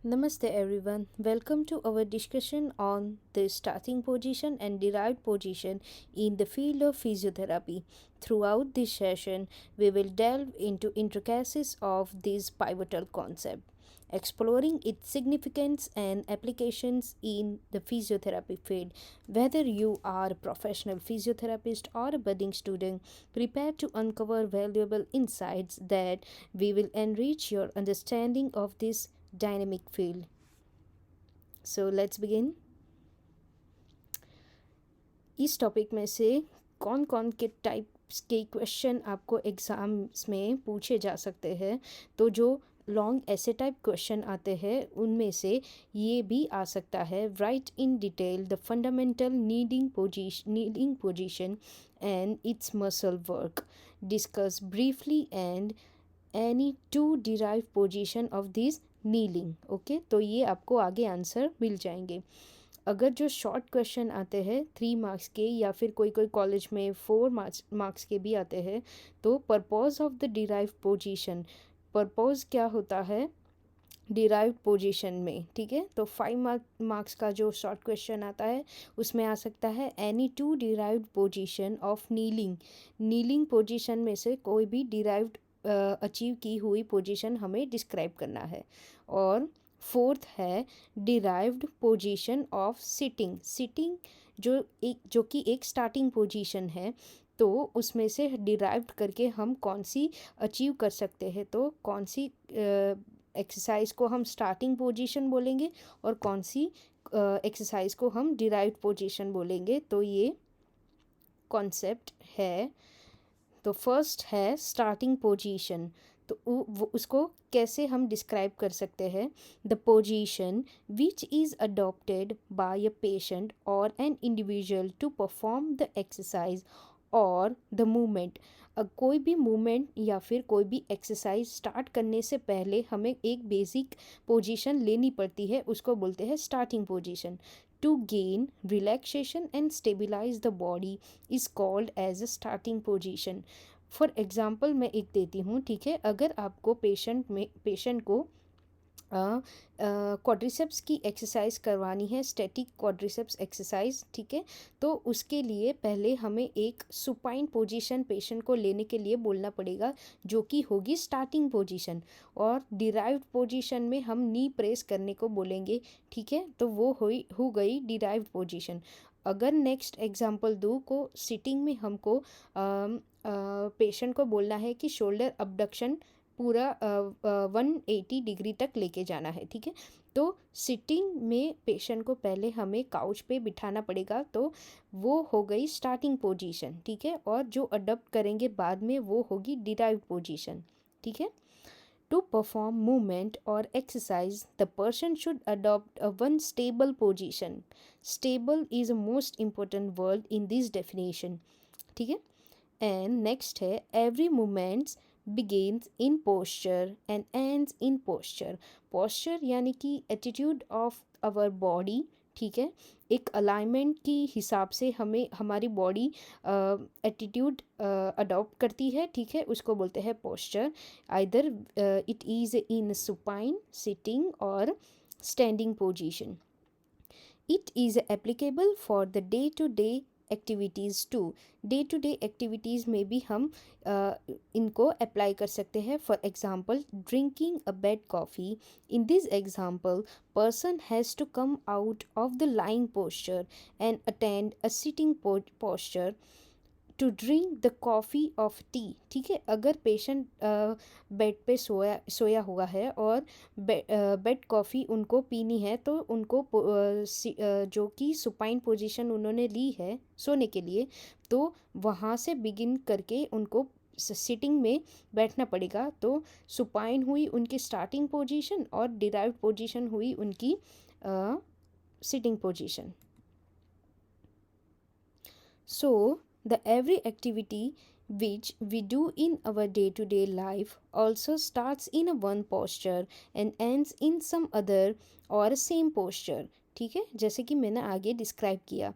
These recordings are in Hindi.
Namaste everyone. Welcome to our discussion on the starting position and derived position in the field of physiotherapy. Throughout this session, we will delve into intricacies of this pivotal concept, exploring its significance and applications in the physiotherapy field. Whether you are a professional physiotherapist or a budding student, prepare to uncover valuable insights that we will enrich your understanding of this dynamic field. So let's begin. इस टॉपिक में से कौन कौन के टाइप्स के क्वेश्चन आपको एग्ज़ाम्स में पूछे जा सकते हैं, तो जो लॉन्ग ऐसे टाइप क्वेश्चन आते हैं उनमें से ये भी आ सकता है. Write in detail the fundamental kneeling position and its muscle work, discuss briefly and any two derive position of this kneeling. Okay, तो ये आपको आगे आंसर मिल जाएंगे. अगर जो शॉर्ट क्वेश्चन आते हैं 3 मार्क्स के या फिर कोई कोई कॉलेज में 4 मार्क्स के भी आते हैं, तो purpose of the derive position, purpose क्या होता है डिराइव्ड पोजीशन में. ठीक है, तो 5 मार्क्स का जो शॉर्ट क्वेश्चन आता है उसमें आ सकता है any two derived position of kneeling position में से कोई भी डिराइव्ड अचीव की हुई पोजीशन हमें डिस्क्राइब करना है. और फोर्थ है डिराइव्ड पोजीशन ऑफ सिटिंग जो कि एक स्टार्टिंग पोजीशन है, तो उसमें से डिराइव्ड करके हम कौन सी अचीव कर सकते हैं, तो कौन सी एक्सरसाइज को हम स्टार्टिंग पोजीशन बोलेंगे और कौन सी एक्सरसाइज को हम डिराइव्ड पोजीशन बोलेंगे. तो ये कॉन्सेप्ट है. तो फर्स्ट है स्टार्टिंग पोजीशन. तो उसको कैसे हम डिस्क्राइब कर सकते हैं. The position which is adopted by a patient और an individual to perform the exercise और द मूवमेंट. कोई भी मूवमेंट या फिर कोई भी एक्सरसाइज स्टार्ट करने से पहले हमें एक बेसिक पोजीशन लेनी पड़ती है, उसको बोलते हैं starting position. To gain relaxation and stabilize the body is called as a starting position. For example मैं एक देती हूँ. ठीक है, अगर आपको पेशेंट को क्वाड्रिसेप्स की एक्सरसाइज करवानी है, स्टैटिक क्वाड्रिसेप्स एक्सरसाइज. ठीक है, तो उसके लिए पहले हमें एक सुपाइन पोजीशन पेशेंट को लेने के लिए बोलना पड़ेगा, जो कि होगी स्टार्टिंग पोजीशन. और डिराइव्ड पोजीशन में हम नी प्रेस करने को बोलेंगे. ठीक है, तो वो हो गई डिराइव्ड पोजीशन. अगर नेक्स्ट एग्जांपल दूँ को सिटिंग में हमको पेशेंट को बोलना है कि शोल्डर अबडक्शन पूरा 180 डिग्री तक लेके जाना है. ठीक है, तो सिटिंग में पेशेंट को पहले हमें काउच पे बिठाना पड़ेगा, तो वो हो गई स्टार्टिंग पोजीशन. ठीक है, और जो अडॉप्ट करेंगे बाद में वो होगी डिराइव्ड पोजीशन. ठीक है, to perform movement or exercise, the person should adopt a one stable position. Stable is a most important word in this definition. ठीक है, एंड नेक्स्ट है every movements begins in posture and ends in posture. Posture यानी कि एटीट्यूड ऑफ आवर बॉडी. ठीक है, एक अलाइनमेंट की हिसाब से हमें हमारी बॉडी एटीट्यूड अडॉप्ट करती है. ठीक है, उसको बोलते हैं posture. Either it is in supine, sitting और standing position. It is applicable for the day to day activities too. Day to day activities में भी हम इनको अप्लाई कर सकते हैं. For example drinking a bed coffee. In this example person has to come out of the lying posture and attend a sitting posture to drink the coffee of tea. ठीक है, अगर पेशेंट बेड पे सोया हुआ है और बेड कॉफ़ी उनको पीनी है, तो उनको जो कि सुपाइन पोजीशन उन्होंने ली है सोने के लिए, तो वहाँ से बिगिन करके उनको सिटिंग में बैठना पड़ेगा. तो सुपाइन हुई उनकी स्टार्टिंग पोजीशन और डिराइव्ड पोजीशन हुई उनकी sitting position. So, the every activity which we do in our day to day life also starts in a one posture and ends in some other or same posture. ठीक है, जैसे कि मैंने आगे डिस्क्राइब किया.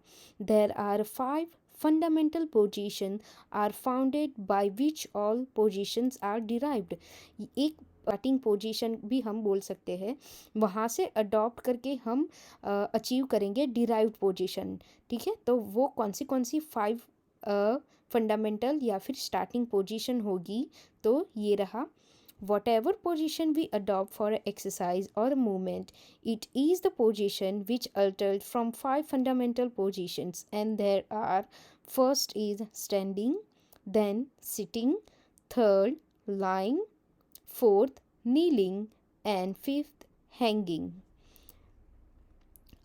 There are 5 fundamental positions are founded by which all positions are derived. एक स्टार्टिंग पोजीशन भी हम बोल सकते हैं, वहाँ से अडॉप्ट करके हम अचीव करेंगे डिराइव्ड पोजीशन। ठीक है, तो वो कौन सी 5 फंडामेंटल या फिर स्टार्टिंग पोजीशन होगी, तो ये रहा। Whatever position we adopt for an exercise or a movement, it is the position which altered from 5 fundamental positions, and there are: first is standing, then sitting, third lying, fourth kneeling, and fifth hanging.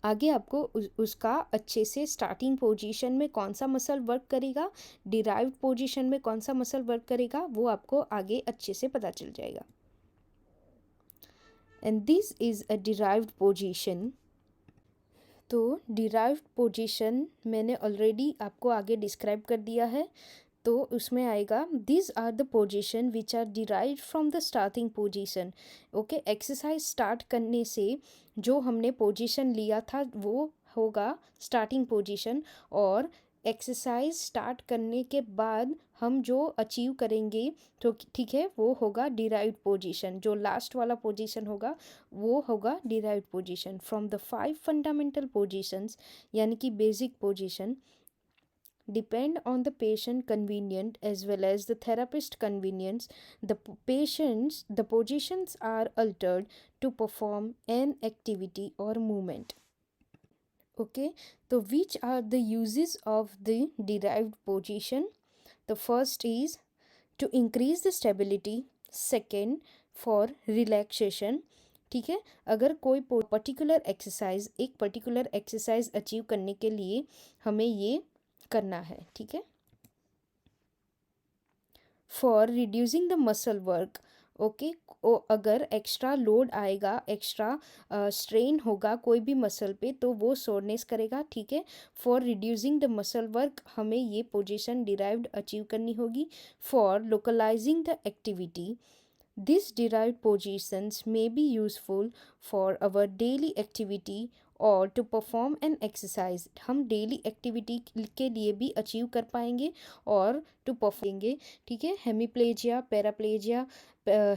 आगे आपको उसका अच्छे से स्टार्टिंग पोजीशन में कौन सा मसल वर्क करेगा, डिराइव्ड पोजीशन में कौन सा मसल वर्क करेगा, वो आपको आगे अच्छे से पता चल जाएगा। And this is a derived position. तो डिराइव्ड पोजीशन मैंने ऑलरेडी आपको आगे डिस्क्राइब कर दिया है। तो उसमें आएगा this are the position which are derived from the starting position. Okay, exercise start करने से जो हमने पोजीशन लिया था वो होगा स्टार्टिंग पोजीशन, और एक्सरसाइज स्टार्ट करने के बाद हम जो अचीव करेंगे तो ठीक है वो होगा डिराइव्ड पोजीशन। जो लास्ट वाला पोजीशन होगा वो होगा derived position. From the 5 fundamental positions यानी कि basic position depend on the patient convenience as well as the therapist convenience, the positions are altered to perform an activity or movement. Okay, so which are the uses of the derived position? The first is to increase the stability, second for relaxation। ठीक है, अगर कोई पर्टिकुलर एक्सरसाइज एक पर्टिकुलर एक्सरसाइज अचीव करने के लिए हमें ये करना है। ठीक है, for reducing the muscle work. Okay, अगर एक्स्ट्रा लोड आएगा, एक्स्ट्रा स्ट्रेन होगा कोई भी मसल पे तो वो सोरनेस करेगा। ठीक है, for reducing the muscle work हमें ये पोजीशन डिराइव्ड अचीव करनी होगी। For localising the activity, these derived positions may be useful for our daily activity or to perform an exercise। हम डेली एक्टिविटी के लिए भी अचीव कर पाएंगे और टू परफॉर्मेंगे। ठीक है, हेमीप्लेजिया, पैराप्लेजिया,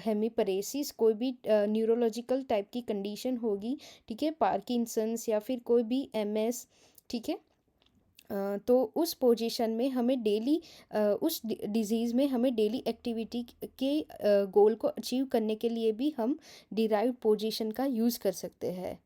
हेमीपरेसिस, कोई भी न्यूरोलॉजिकल टाइप की कंडीशन होगी। ठीक है, पार्किंसंस या फिर कोई भी एमएस। ठीक है, तो उस पोजीशन में हमें डेली उस डिजीज़ में हमें डेली एक्टिविटी के गोल को अचीव करने के लिए भी हम डिराइव्ड पोजीशन का यूज़ कर सकते हैं।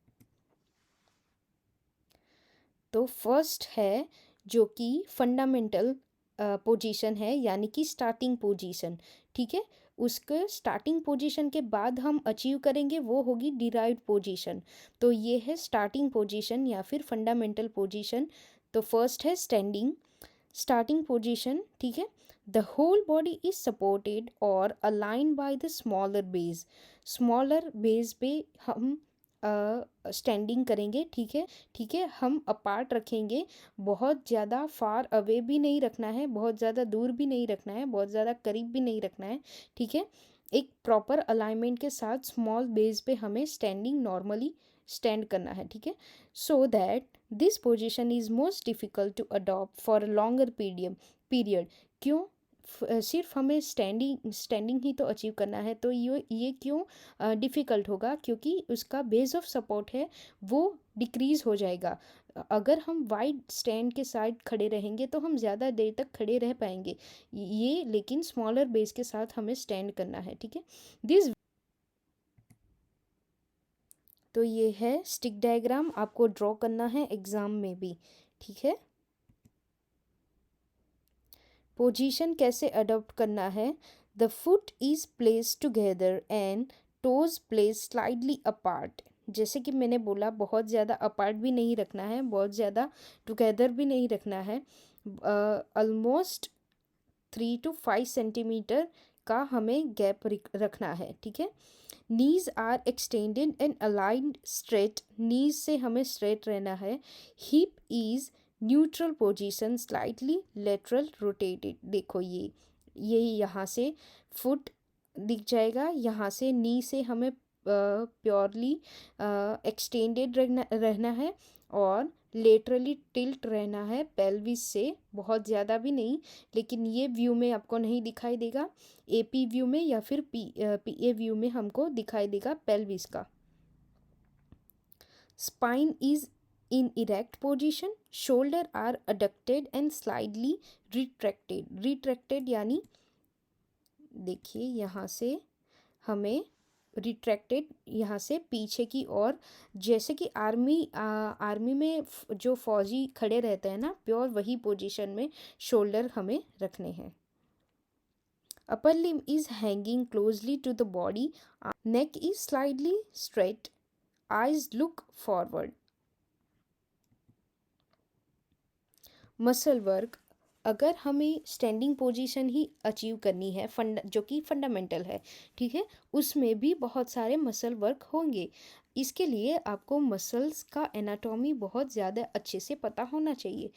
तो फर्स्ट है जो कि फंडामेंटल पोजीशन है यानी कि स्टार्टिंग पोजीशन। ठीक है, उसके स्टार्टिंग पोजीशन के बाद हम अचीव करेंगे वो होगी डिराइव्ड पोजीशन। तो ये है स्टार्टिंग पोजीशन या फिर फंडामेंटल पोजीशन। तो फर्स्ट है स्टैंडिंग स्टार्टिंग पोजीशन। ठीक है, the whole body is supported और align by the smaller base. Smaller base पे हम स्टैंडिंग करेंगे। ठीक है, ठीक है, हम अपार्ट रखेंगे, बहुत ज़्यादा फार अवे भी नहीं रखना है, बहुत ज़्यादा दूर भी नहीं रखना है, बहुत ज़्यादा करीब भी नहीं रखना है। ठीक है, एक प्रॉपर अलाइनमेंट के साथ स्मॉल बेस पे हमें स्टैंडिंग नॉर्मली स्टैंड करना है। ठीक है, so that this position is most difficult to adopt for a longer period. क्यों? सिर्फ हमें स्टैंडिंग ही तो अचीव करना है, तो ये क्यों डिफ़िकल्ट होगा? क्योंकि उसका बेस ऑफ सपोर्ट है वो डिक्रीज़ हो जाएगा। अगर हम वाइड स्टैंड के साइड खड़े रहेंगे तो हम ज़्यादा देर तक खड़े रह पाएंगे, ये लेकिन स्मॉलर बेस के साथ हमें स्टैंड करना है। ठीक है, दिस तो ये है स्टिक डायग्राम, आपको ड्रॉ करना है एग्ज़ाम में भी। ठीक है, पोजीशन कैसे अडॉप्ट करना है? The foot is place together and toes place slightly apart. जैसे कि मैंने बोला, बहुत ज़्यादा अपार्ट भी नहीं रखना है, बहुत ज़्यादा टुगेदर भी नहीं रखना है। ऑलमोस्ट 3 to 5 सेंटीमीटर का हमें गैप रखना है। ठीक है, knees are extended and aligned straight, knees से हमें स्ट्रेट रहना है। Hip is neutral position slightly lateral rotated. देखो ये यहाँ से फुट दिख जाएगा, यहाँ से नी से हमें प्योरली एक्सटेंडेड रहना है और लेटरली टिल्ट रहना है पेल्विस से, बहुत ज़्यादा भी नहीं, लेकिन ये व्यू में आपको नहीं दिखाई देगा। एपी व्यू में या फिर पीए व्यू में हमको दिखाई देगा पेल्विस का। Spine is in erect position, shoulder are adducted and slightly retracted. Retracted यानी देखिए यहाँ से हमें रिट्रैक्टेड, यहाँ से पीछे की ओर, जैसे कि आर्मी में जो फौजी खड़े रहते हैं ना, प्योर वही पोजीशन में शोल्डर हमें रखने हैं। Upper limb is hanging closely to the body, neck is slightly straight, eyes look forward. Muscle work, अगर हमें स्टैंडिंग पोजीशन ही अचीव करनी है, जो कि फंडामेंटल है, ठीक है, उसमें भी बहुत सारे मसल वर्क होंगे। इसके लिए आपको मसल्स का एनाटॉमी बहुत ज़्यादा अच्छे से पता होना चाहिए।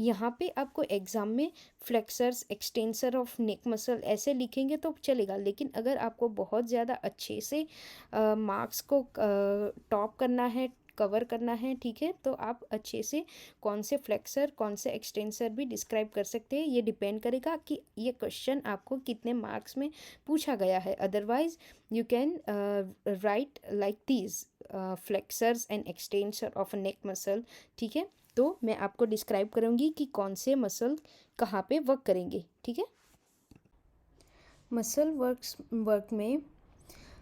यहाँ पे आपको एग्ज़ाम में flexors, extensor of neck muscle ऐसे लिखेंगे तो चलेगा, लेकिन अगर आपको बहुत ज़्यादा अच्छे से मार्क्स को टॉप करना है, कवर करना है, ठीक है, तो आप अच्छे से कौन से फ्लेक्सर, कौन से एक्सटेंसर भी डिस्क्राइब कर सकते हैं। ये डिपेंड करेगा कि ये क्वेश्चन आपको कितने मार्क्स में पूछा गया है। Otherwise you can write like these flexors and extensor of a neck muscle, ठीक है। तो मैं आपको डिस्क्राइब करूँगी कि कौन से मसल कहाँ पे वर्क करेंगे, ठीक है। मसल वर्क में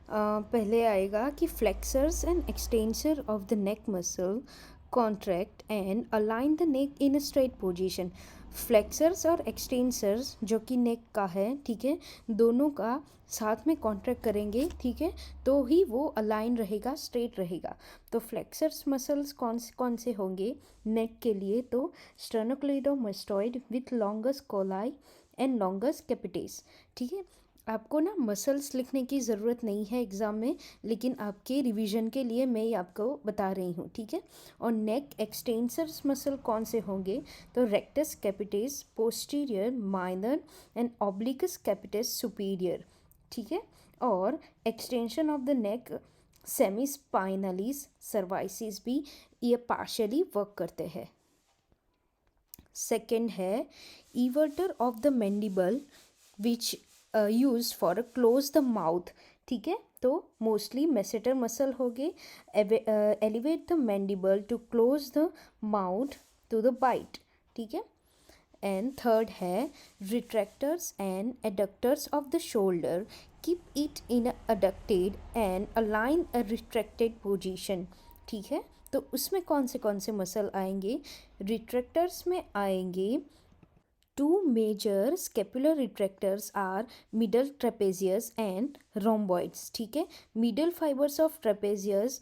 पहले आएगा कि flexors and extensor of the neck muscle contract and align the neck in a straight position. Flexors और एक्सटेंसर्स जो कि नेक का है, ठीक है, दोनों का साथ में कॉन्ट्रैक्ट करेंगे, ठीक है, तो ही वो अलाइन रहेगा, स्ट्रेट रहेगा। तो फ्लेक्सर्स मसल्स कौन से होंगे नेक के लिए? तो sternocleidomastoid with longus colli and longus capitis, ठीक है। आपको ना मसल्स लिखने की ज़रूरत नहीं है एग्ज़ाम में, लेकिन आपके रिवीजन के लिए मैं आपको बता रही हूँ, ठीक है। और नेक एक्सटेंसर्स मसल कौन से होंगे? तो rectus capitis posterior minor and obliquus capitis superior, ठीक है। और extension of the neck semi spinalis cervicis भी ये पार्शियली वर्क करते हैं। सेकेंड है elevator of the mandible which use for close the mouth, ठीक है। तो मोस्टली मेसेटर मसल हो गए, elevate the mandible to close the mouth to the bite, ठीक है। एंड थर्ड है retractors and adductors of the shoulder, keep it in adducted and align a retracted position, ठीक है। तो उसमें कौन से मसल आएंगे? रिट्रैक्टर्स में आएंगे two major scapular retractors are middle trapezius and rhomboids, ठीक है। middle fibers of trapezius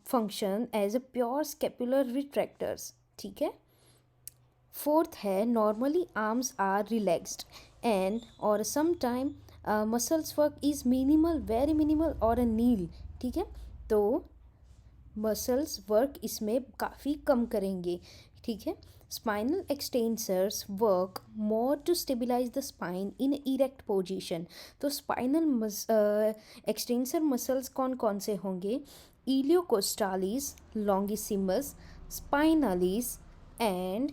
function as a pure scapular retractors, ठीक है। फोर्थ है normally arms are relaxed and or sometime muscles work is minimal, very minimal or a nil, ठीक है। तो मसल्स वर्क इसमें काफ़ी कम करेंगे, ठीक है। Spinal extensors work more to stabilize the spine in erect position. तो स्पाइनल एक्सटेंसर मसल्स कौन से होंगे? Iliocostalis, longissimus, spinalis and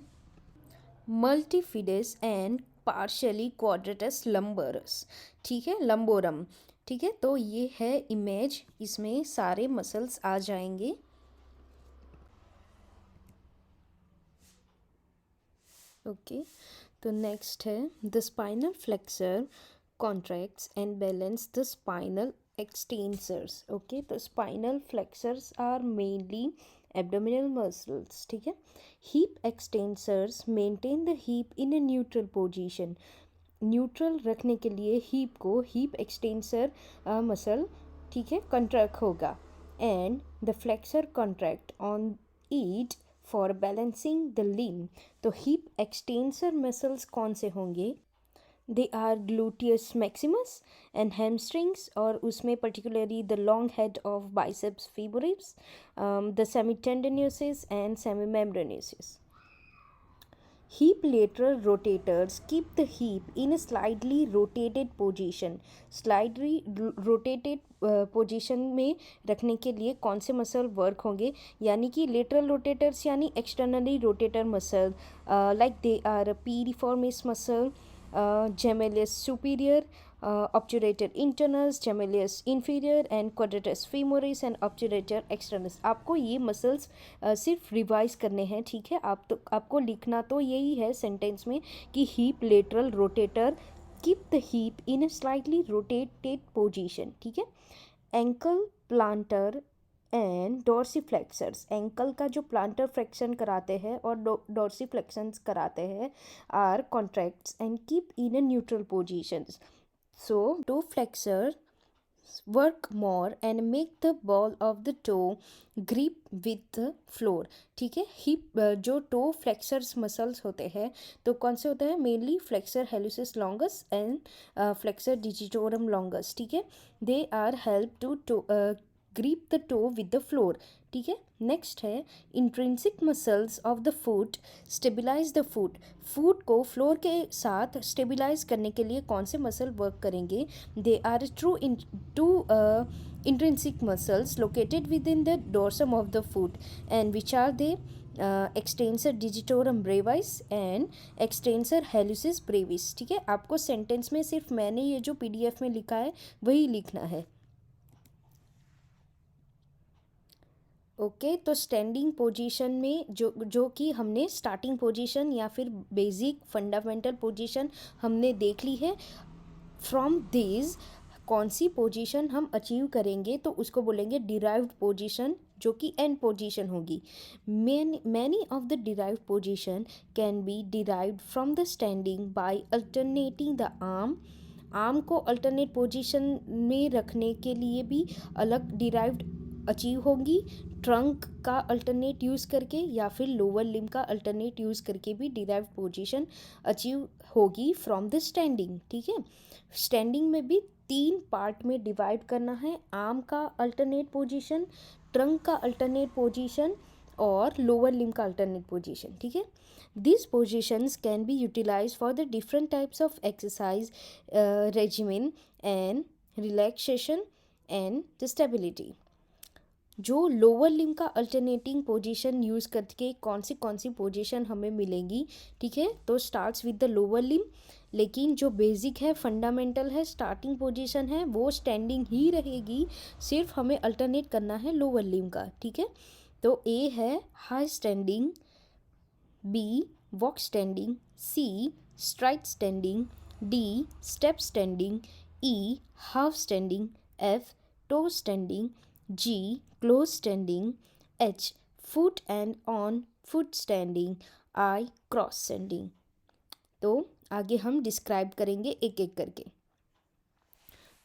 multifidus and partially quadratus lumborum, ठीक है, लंबोरम, ठीक है। तो ये है इमेज, इसमें सारे मसल्स आ जाएंगे। ओके, तो नेक्स्ट है the spinal flexor contracts and balance the spinal extensors. Okay, तो spinal flexors are mainly abdominal muscles, ठीक है। Hip extensors maintain the hip in a neutral position. Neutral रखने के लिए हीप को हीप एक्सटेंसर मसल, ठीक है, कॉन्ट्रैक्ट होगा। And the flexor contract on it for balancing the limb. तो हीप एक्सटेंसर मसल्स कौन से होंगे? They are gluteus maximus and hamstrings, और उसमें particularly the long head of biceps femoris, the semitendinosus and semimembranosus. Hip lateral rotators keep the hip in a slightly rotated position. Slightly rotated position में रखने के लिए कौन से मसल वर्क होंगे, यानी कि लेटरल रोटेटर्स यानी externally rotator muscle, like they are piriformis muscle, gemellius superior, obturator internals, gemellius inferior and quadratus femoris and obturator externus. आपको ये मसल्स सिर्फ रिवाइज करने हैं, ठीक है। आपको लिखना तो यही है सेंटेंस में कि heap lateral rotator keep the hip in a slightly rotated position, ठीक है। एंकल प्लांटर एंड डोर्सीफ्लेक्सर्स, एंकल का जो प्लांटर फ्लेक्शन कराते हैं और डोर्सीफ्लेक्शंस कराते हैं, are contracts and keep in a neutral positions. So toe flexors work more and make the ball of the toe grip with the floor, ठीक है। हिप जो टो फ्लेक्सर्स मसल्स होते हैं तो कौन से होते हैं, mainly flexor hallucis longus and flexor digitorum longus, ठीक है। They are help to grip the toe with the floor, ठीक है। नेक्स्ट है intrinsic muscles of the foot stabilize the foot, foot को फ्लोर के साथ स्टेबिलाइज करने के लिए कौन से मसल वर्क करेंगे, they are two intrinsic muscles located within the dorsum of the foot, and which are they, extensor digitorum brevis and extensor hallucis brevis, ठीक है। आपको सेंटेंस में सिर्फ मैंने ये जो PDF में लिखा है वही लिखना है, ओके। तो स्टैंडिंग पोजीशन में जो कि हमने स्टार्टिंग पोजीशन या फिर बेसिक फंडामेंटल पोजीशन हमने देख ली है, फ्रॉम दिस कौन सी पोजीशन हम अचीव करेंगे तो उसको बोलेंगे डिराइव्ड पोजीशन, जो कि एंड पोजीशन होगी। Many of the derived position can B derived from the standing by alternating the arm को अल्टरनेट पोजीशन में रखने के लिए भी अलग डिराइव्ड अचीव होगी, ट्रंक का अल्टरनेट यूज़ करके या फिर लोअर लिम्ब का अल्टरनेट यूज़ करके भी डिराइव्ड पोजीशन अचीव होगी फ्रॉम द स्टैंडिंग, ठीक है। स्टैंडिंग में भी 3 पार्ट में डिवाइड करना है, आर्म का अल्टरनेट पोजीशन, ट्रंक का अल्टरनेट पोजीशन और लोअर लिम्ब का अल्टरनेट पोजीशन, ठीक है। These positions can be utilized for the different types of exercise regimen and relaxation and the stability. जो लोअर लिम्ब का अल्टरनेटिंग पोजीशन यूज़ करके कौन सी पोजीशन हमें मिलेंगी, ठीक है। तो starts with the lower limb, लेकिन जो बेसिक है फंडामेंटल है स्टार्टिंग पोजीशन है वो स्टैंडिंग ही रहेगी, सिर्फ हमें अल्टरनेट करना है लोअर लिम्ब का, ठीक है। तो ए है high standing, B walk standing, C straight standing, D step standing, E half standing, F toe standing, G close standing, H foot and on foot standing, I cross standing. तो आगे हम डिस्क्राइब करेंगे एक एक करके।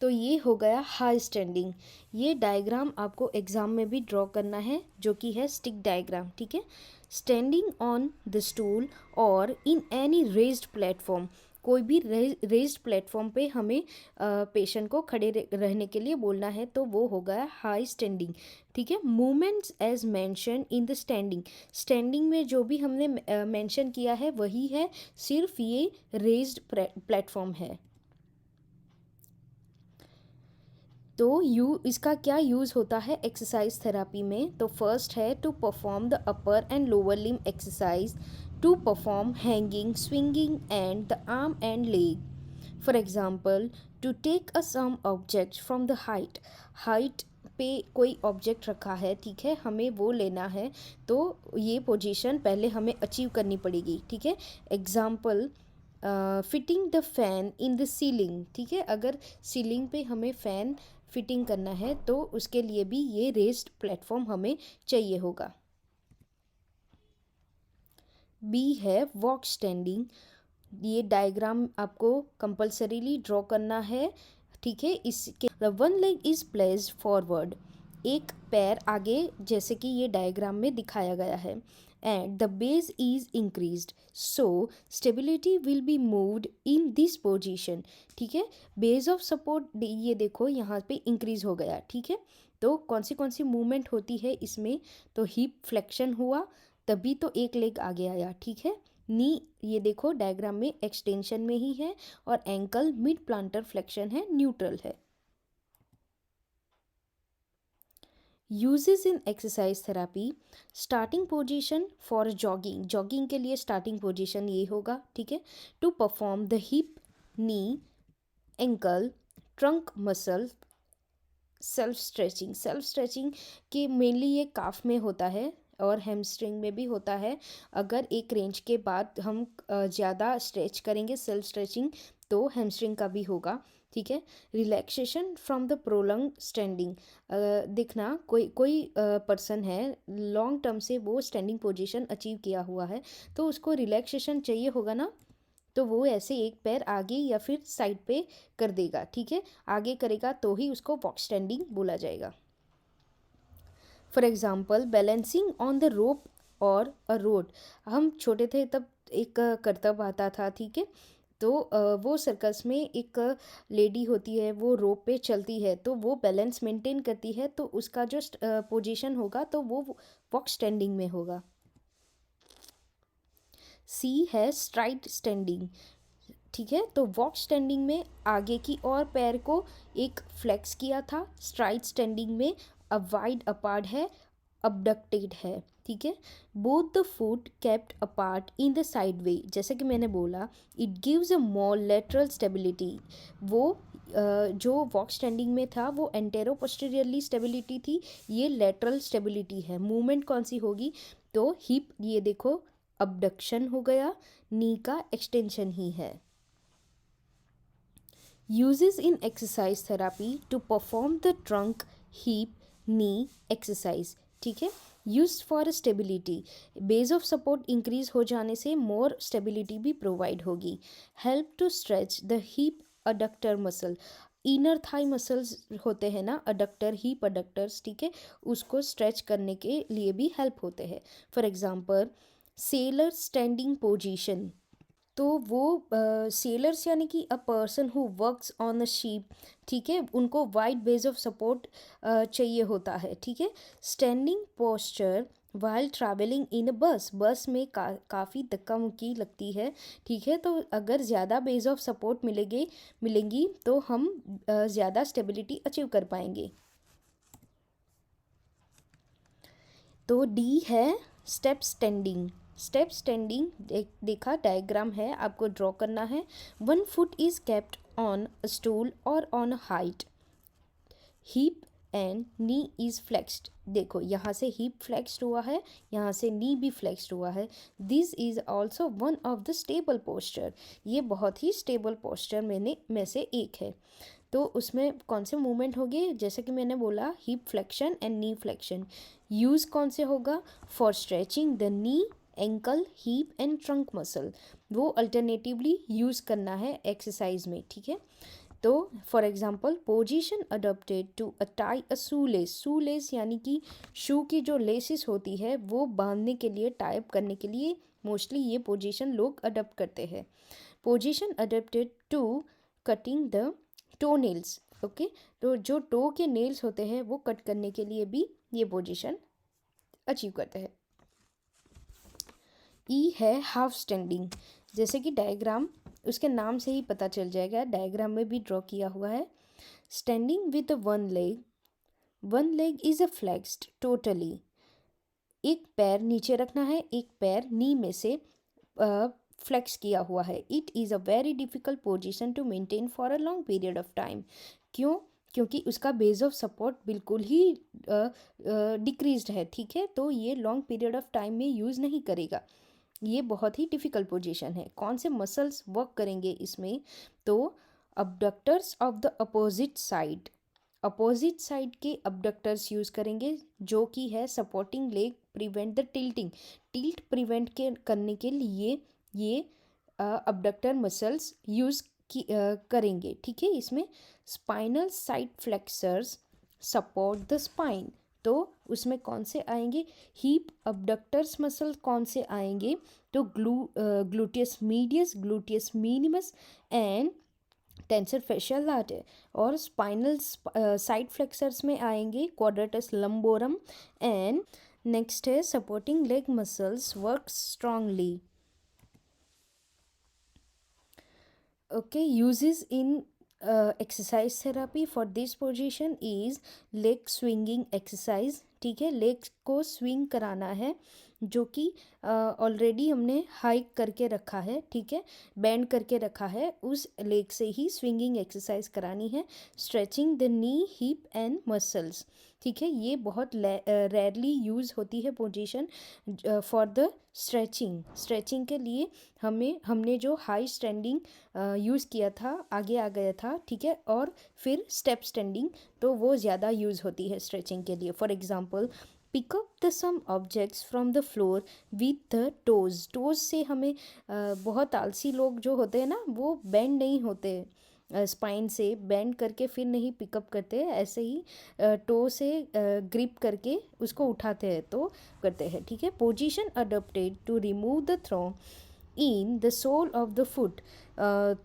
तो ये हो गया हाई स्टैंडिंग, ये डायग्राम आपको एग्जाम में भी ड्रॉ करना है जो कि है स्टिक डायग्राम, ठीक है। स्टैंडिंग ऑन द स्टूल और इन एनी रेज्ड प्लेटफॉर्म, कोई भी रेज्ड प्लेटफॉर्म पे हमें पेशेंट को खड़े रहने के लिए बोलना है तो वो हो गया हाई स्टैंडिंग, ठीक है। Movements as mention in the standing, standing में जो भी हमने मेंशन किया है वही है, सिर्फ ये रेज्ड प्लेटफॉर्म है। तो इसका क्या यूज़ होता है एक्सरसाइज थेरापी में, तो फर्स्ट है to perform the upper and lower limb exercise, to perform hanging, swinging and the arm and leg. For example, to take some object from the height पे कोई ऑब्जेक्ट रखा है, ठीक है, हमें वो लेना है तो ये पोजीशन पहले हमें अचीव करनी पड़ेगी, ठीक है। Example fitting the fan in the ceiling, ठीक है, अगर सीलिंग पे हमें फ़ैन फिटिंग करना है तो उसके लिए भी ये रेस्ड प्लेटफॉर्म हमें चाहिए होगा। बी है वॉक स्टैंडिंग, ये डायग्राम आपको कंपल्सरीली ड्रॉ करना है, ठीक है। इसके the one leg is placed forward, एक पैर आगे जैसे कि ये डायग्राम में दिखाया गया है, and the base is increased so stability will be moved in this position, ठीक है। बेस ऑफ सपोर्ट ये देखो यहाँ पे इंक्रीज हो गया, ठीक है। तो कौन सी मूवमेंट होती है इसमें, तो हिप फ्लेक्शन हुआ तभी तो एक लेग आगे आया, ठीक है। नी ये देखो डायग्राम में एक्सटेंशन में ही है और एंकल मिड प्लांटर फ्लेक्शन है, न्यूट्रल है। Uses in exercise therapy, starting position for jogging, jogging के लिए स्टार्टिंग पोजीशन ये होगा, ठीक है। To perform the hip, knee, ankle, trunk muscle self stretching, self stretching के मेनली ये काफ में होता है और हैमस्ट्रिंग में भी होता है। अगर एक रेंज के बाद हम ज़्यादा स्ट्रेच करेंगे सेल्फ स्ट्रेचिंग तो हैमस्ट्रिंग का भी होगा, ठीक है। रिलैक्सेशन फ्रॉम द प्रोलंग स्टैंडिंग, देखना कोई कोई पर्सन है लॉन्ग टर्म से वो स्टैंडिंग पोजीशन अचीव किया हुआ है तो उसको रिलैक्सेशन चाहिए होगा ना, तो वो ऐसे एक पैर आगे या फिर साइड पे कर देगा, ठीक है। आगे करेगा तो ही उसको वॉक स्टैंडिंग बोला जाएगा। For example balancing on the rope और अ रोड, हम छोटे थे तब एक करतब आता था, ठीक है। तो वो सर्कस में एक लेडी होती है, वो रोप पे चलती है तो वो बैलेंस मेंटेन करती है, तो उसका जो पोजीशन होगा तो वो वॉक स्टैंडिंग में होगा। सी है स्ट्राइट स्टैंडिंग, ठीक है। तो वॉक स्टैंडिंग में आगे की और पैर को एक फ्लेक्स किया था, स्ट्राइट स्टैंडिंग में अब वाइड अपार्ट है, अबडक्टेड है, ठीक है। Both the foot kept apart in the side way, जैसे कि मैंने बोला it gives a more lateral stability. वो जो वॉक स्टैंडिंग में था वो एंटेरो पोस्टीरियरली स्टेबिलिटी थी, ये लेटरल स्टेबिलिटी है। मूवमेंट कौन सी होगी, तो हिप ये देखो अबडक्शन हो गया, नी का एक्सटेंशन ही है। Uses in exercise therapy to perform the trunk, hip, knee exercise, ठीक है। Used for stability, base of support increase हो जाने से more stability भी provide होगी। Help to stretch the hip adductor muscle, inner thigh muscles होते हैं ना, अडक्टर हिप अडक्टर्स, ठीक है, उसको स्ट्रेच करने के लिए भी हेल्प होते हैं। For example seller standing position, तो वो सेलर्स यानी कि a person who works on a ship, ठीक है, उनको वाइड बेस ऑफ सपोर्ट चाहिए होता है, ठीक है। Standing posture while travelling in a bus, bus में काफ़ी धक्का मुक्की लगती है, ठीक है। तो अगर ज़्यादा बेस ऑफ सपोर्ट मिलेंगी तो हम ज़्यादा स्टेबिलिटी अचीव कर पाएंगे। तो डी है स्टेप स्टैंडिंग, स्टेप स्टैंडिंग देखा डायग्राम है, आपको ड्रॉ करना है। One foot is kept on a stool और on a height, hip and knee is flexed, देखो यहाँ से हिप फ्लेक्स्ड हुआ है, यहाँ से नी भी फ्लेक्स्ड हुआ है। This is also one of the stable posture, ये बहुत ही स्टेबल पोस्चर में से एक है। तो उसमें कौन से मूवमेंट होंगे, जैसे कि मैंने बोला hip flexion and knee flexion. Uses कौन से होगा, for stretching the knee, ankle, hip and trunk muscle, वो अल्टरनेटिवली यूज़ करना है एक्सरसाइज में, ठीक है। तो for example position adopted to tie a shoelace, shoelace यानी कि शू की जो लेसिस होती है वो बांधने के लिए, टाइप करने के लिए मोस्टली ये पोजीशन लोग अडॉप्ट करते हैं। Position adopted to cutting the toe nails, okay, तो जो टो के नेल्स होते हैं वो कट करने के लिए भी ये पोजीशन अचीव करते हैं। ई है हाफ स्टैंडिंग, जैसे कि डायग्राम उसके नाम से ही पता चल जाएगा, डायग्राम में भी ड्रॉ किया हुआ है। Standing with one leg is a flexed totally, एक पैर नीचे रखना है, एक पैर नी में से फ्लेक्स किया हुआ है। It is a very difficult position to maintain for a long period of time, क्यों, क्योंकि उसका बेस ऑफ सपोर्ट बिल्कुल ही डिक्रीज्ड है, ठीक है। तो ये लॉन्ग पीरियड ऑफ टाइम में यूज़ नहीं करेगा, ये बहुत ही डिफ़िकल्ट पोजीशन है। कौन से मसल्स वर्क करेंगे इसमें, तो abductors of the opposite side के अबडक्टर्स यूज़ करेंगे, जो कि है supporting leg prevent the tilt prevent करने के लिए ये अबडक्टर मसल्स यूज़ करेंगे, ठीक है। इसमें spinal side flexors support the spine, तो उसमें कौन से आएंगे, हीप अबडक्टर्स मसल कौन से आएंगे, तो gluteus medius, gluteus minimus and tensor fasciae latae. और स्पाइनल साइड फ्लेक्सर्स में आएंगे क्वाड्रेटस लंबोरम एंड नेक्स्ट है supporting leg muscles work strongly. Okay, uses in exercise therapy for this position is leg swinging exercise. ठीक है, लेग को स्विंग कराना है, जो कि ऑलरेडी हमने हाइक करके रखा है, ठीक है, बेंड करके रखा है, उस लेग से ही स्विंगिंग एक्सरसाइज करानी है. Stretching the knee, hip and muscles. ठीक है, ये बहुत रेयरली यूज़ होती है पोजीशन फॉर द स्ट्रेचिंग के लिए. हमने जो हाई स्टैंडिंग यूज़ किया था, आगे आ गया था, ठीक है, और फिर स्टेप स्टैंडिंग, तो वो ज़्यादा यूज़ होती है स्ट्रेचिंग के लिए. For example, pick up the some objects from the floor with the toes से हमें बहुत आलसी लोग जो होते हैं ना, वो बेंड नहीं होते, स्पाइन से बेंड करके फिर नहीं पिकअप करते, ऐसे ही टो से ग्रिप करके उसको उठाते हैं तो करते हैं. ठीक है, position adopted to remove the thorn in the sole of the foot.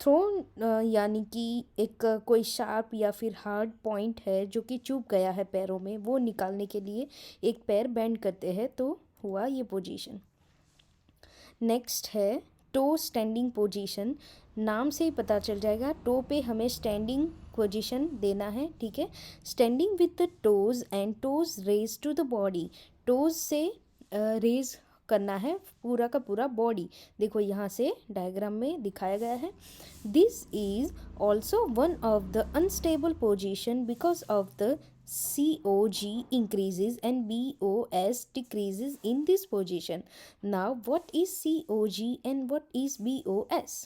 Thorn यानी कि एक कोई शार्प या फिर हार्ड पॉइंट है जो कि चुभ गया है पैरों में, वो निकालने के लिए एक पैर बेंड करते हैं, तो हुआ ये पोजीशन. नेक्स्ट है टो स्टैंडिंग पोजीशन. नाम से ही पता चल जाएगा, टो पे हमें स्टैंडिंग पोजीशन देना है. ठीक है, standing with the toes and toes raise to the body. Toes से रेज करना है पूरा का पूरा बॉडी. देखो यहाँ से डायग्राम में दिखाया गया है. This is also one of the unstable position because of the COG increases and BOS decreases in this position. Now what is COG and what is BOS?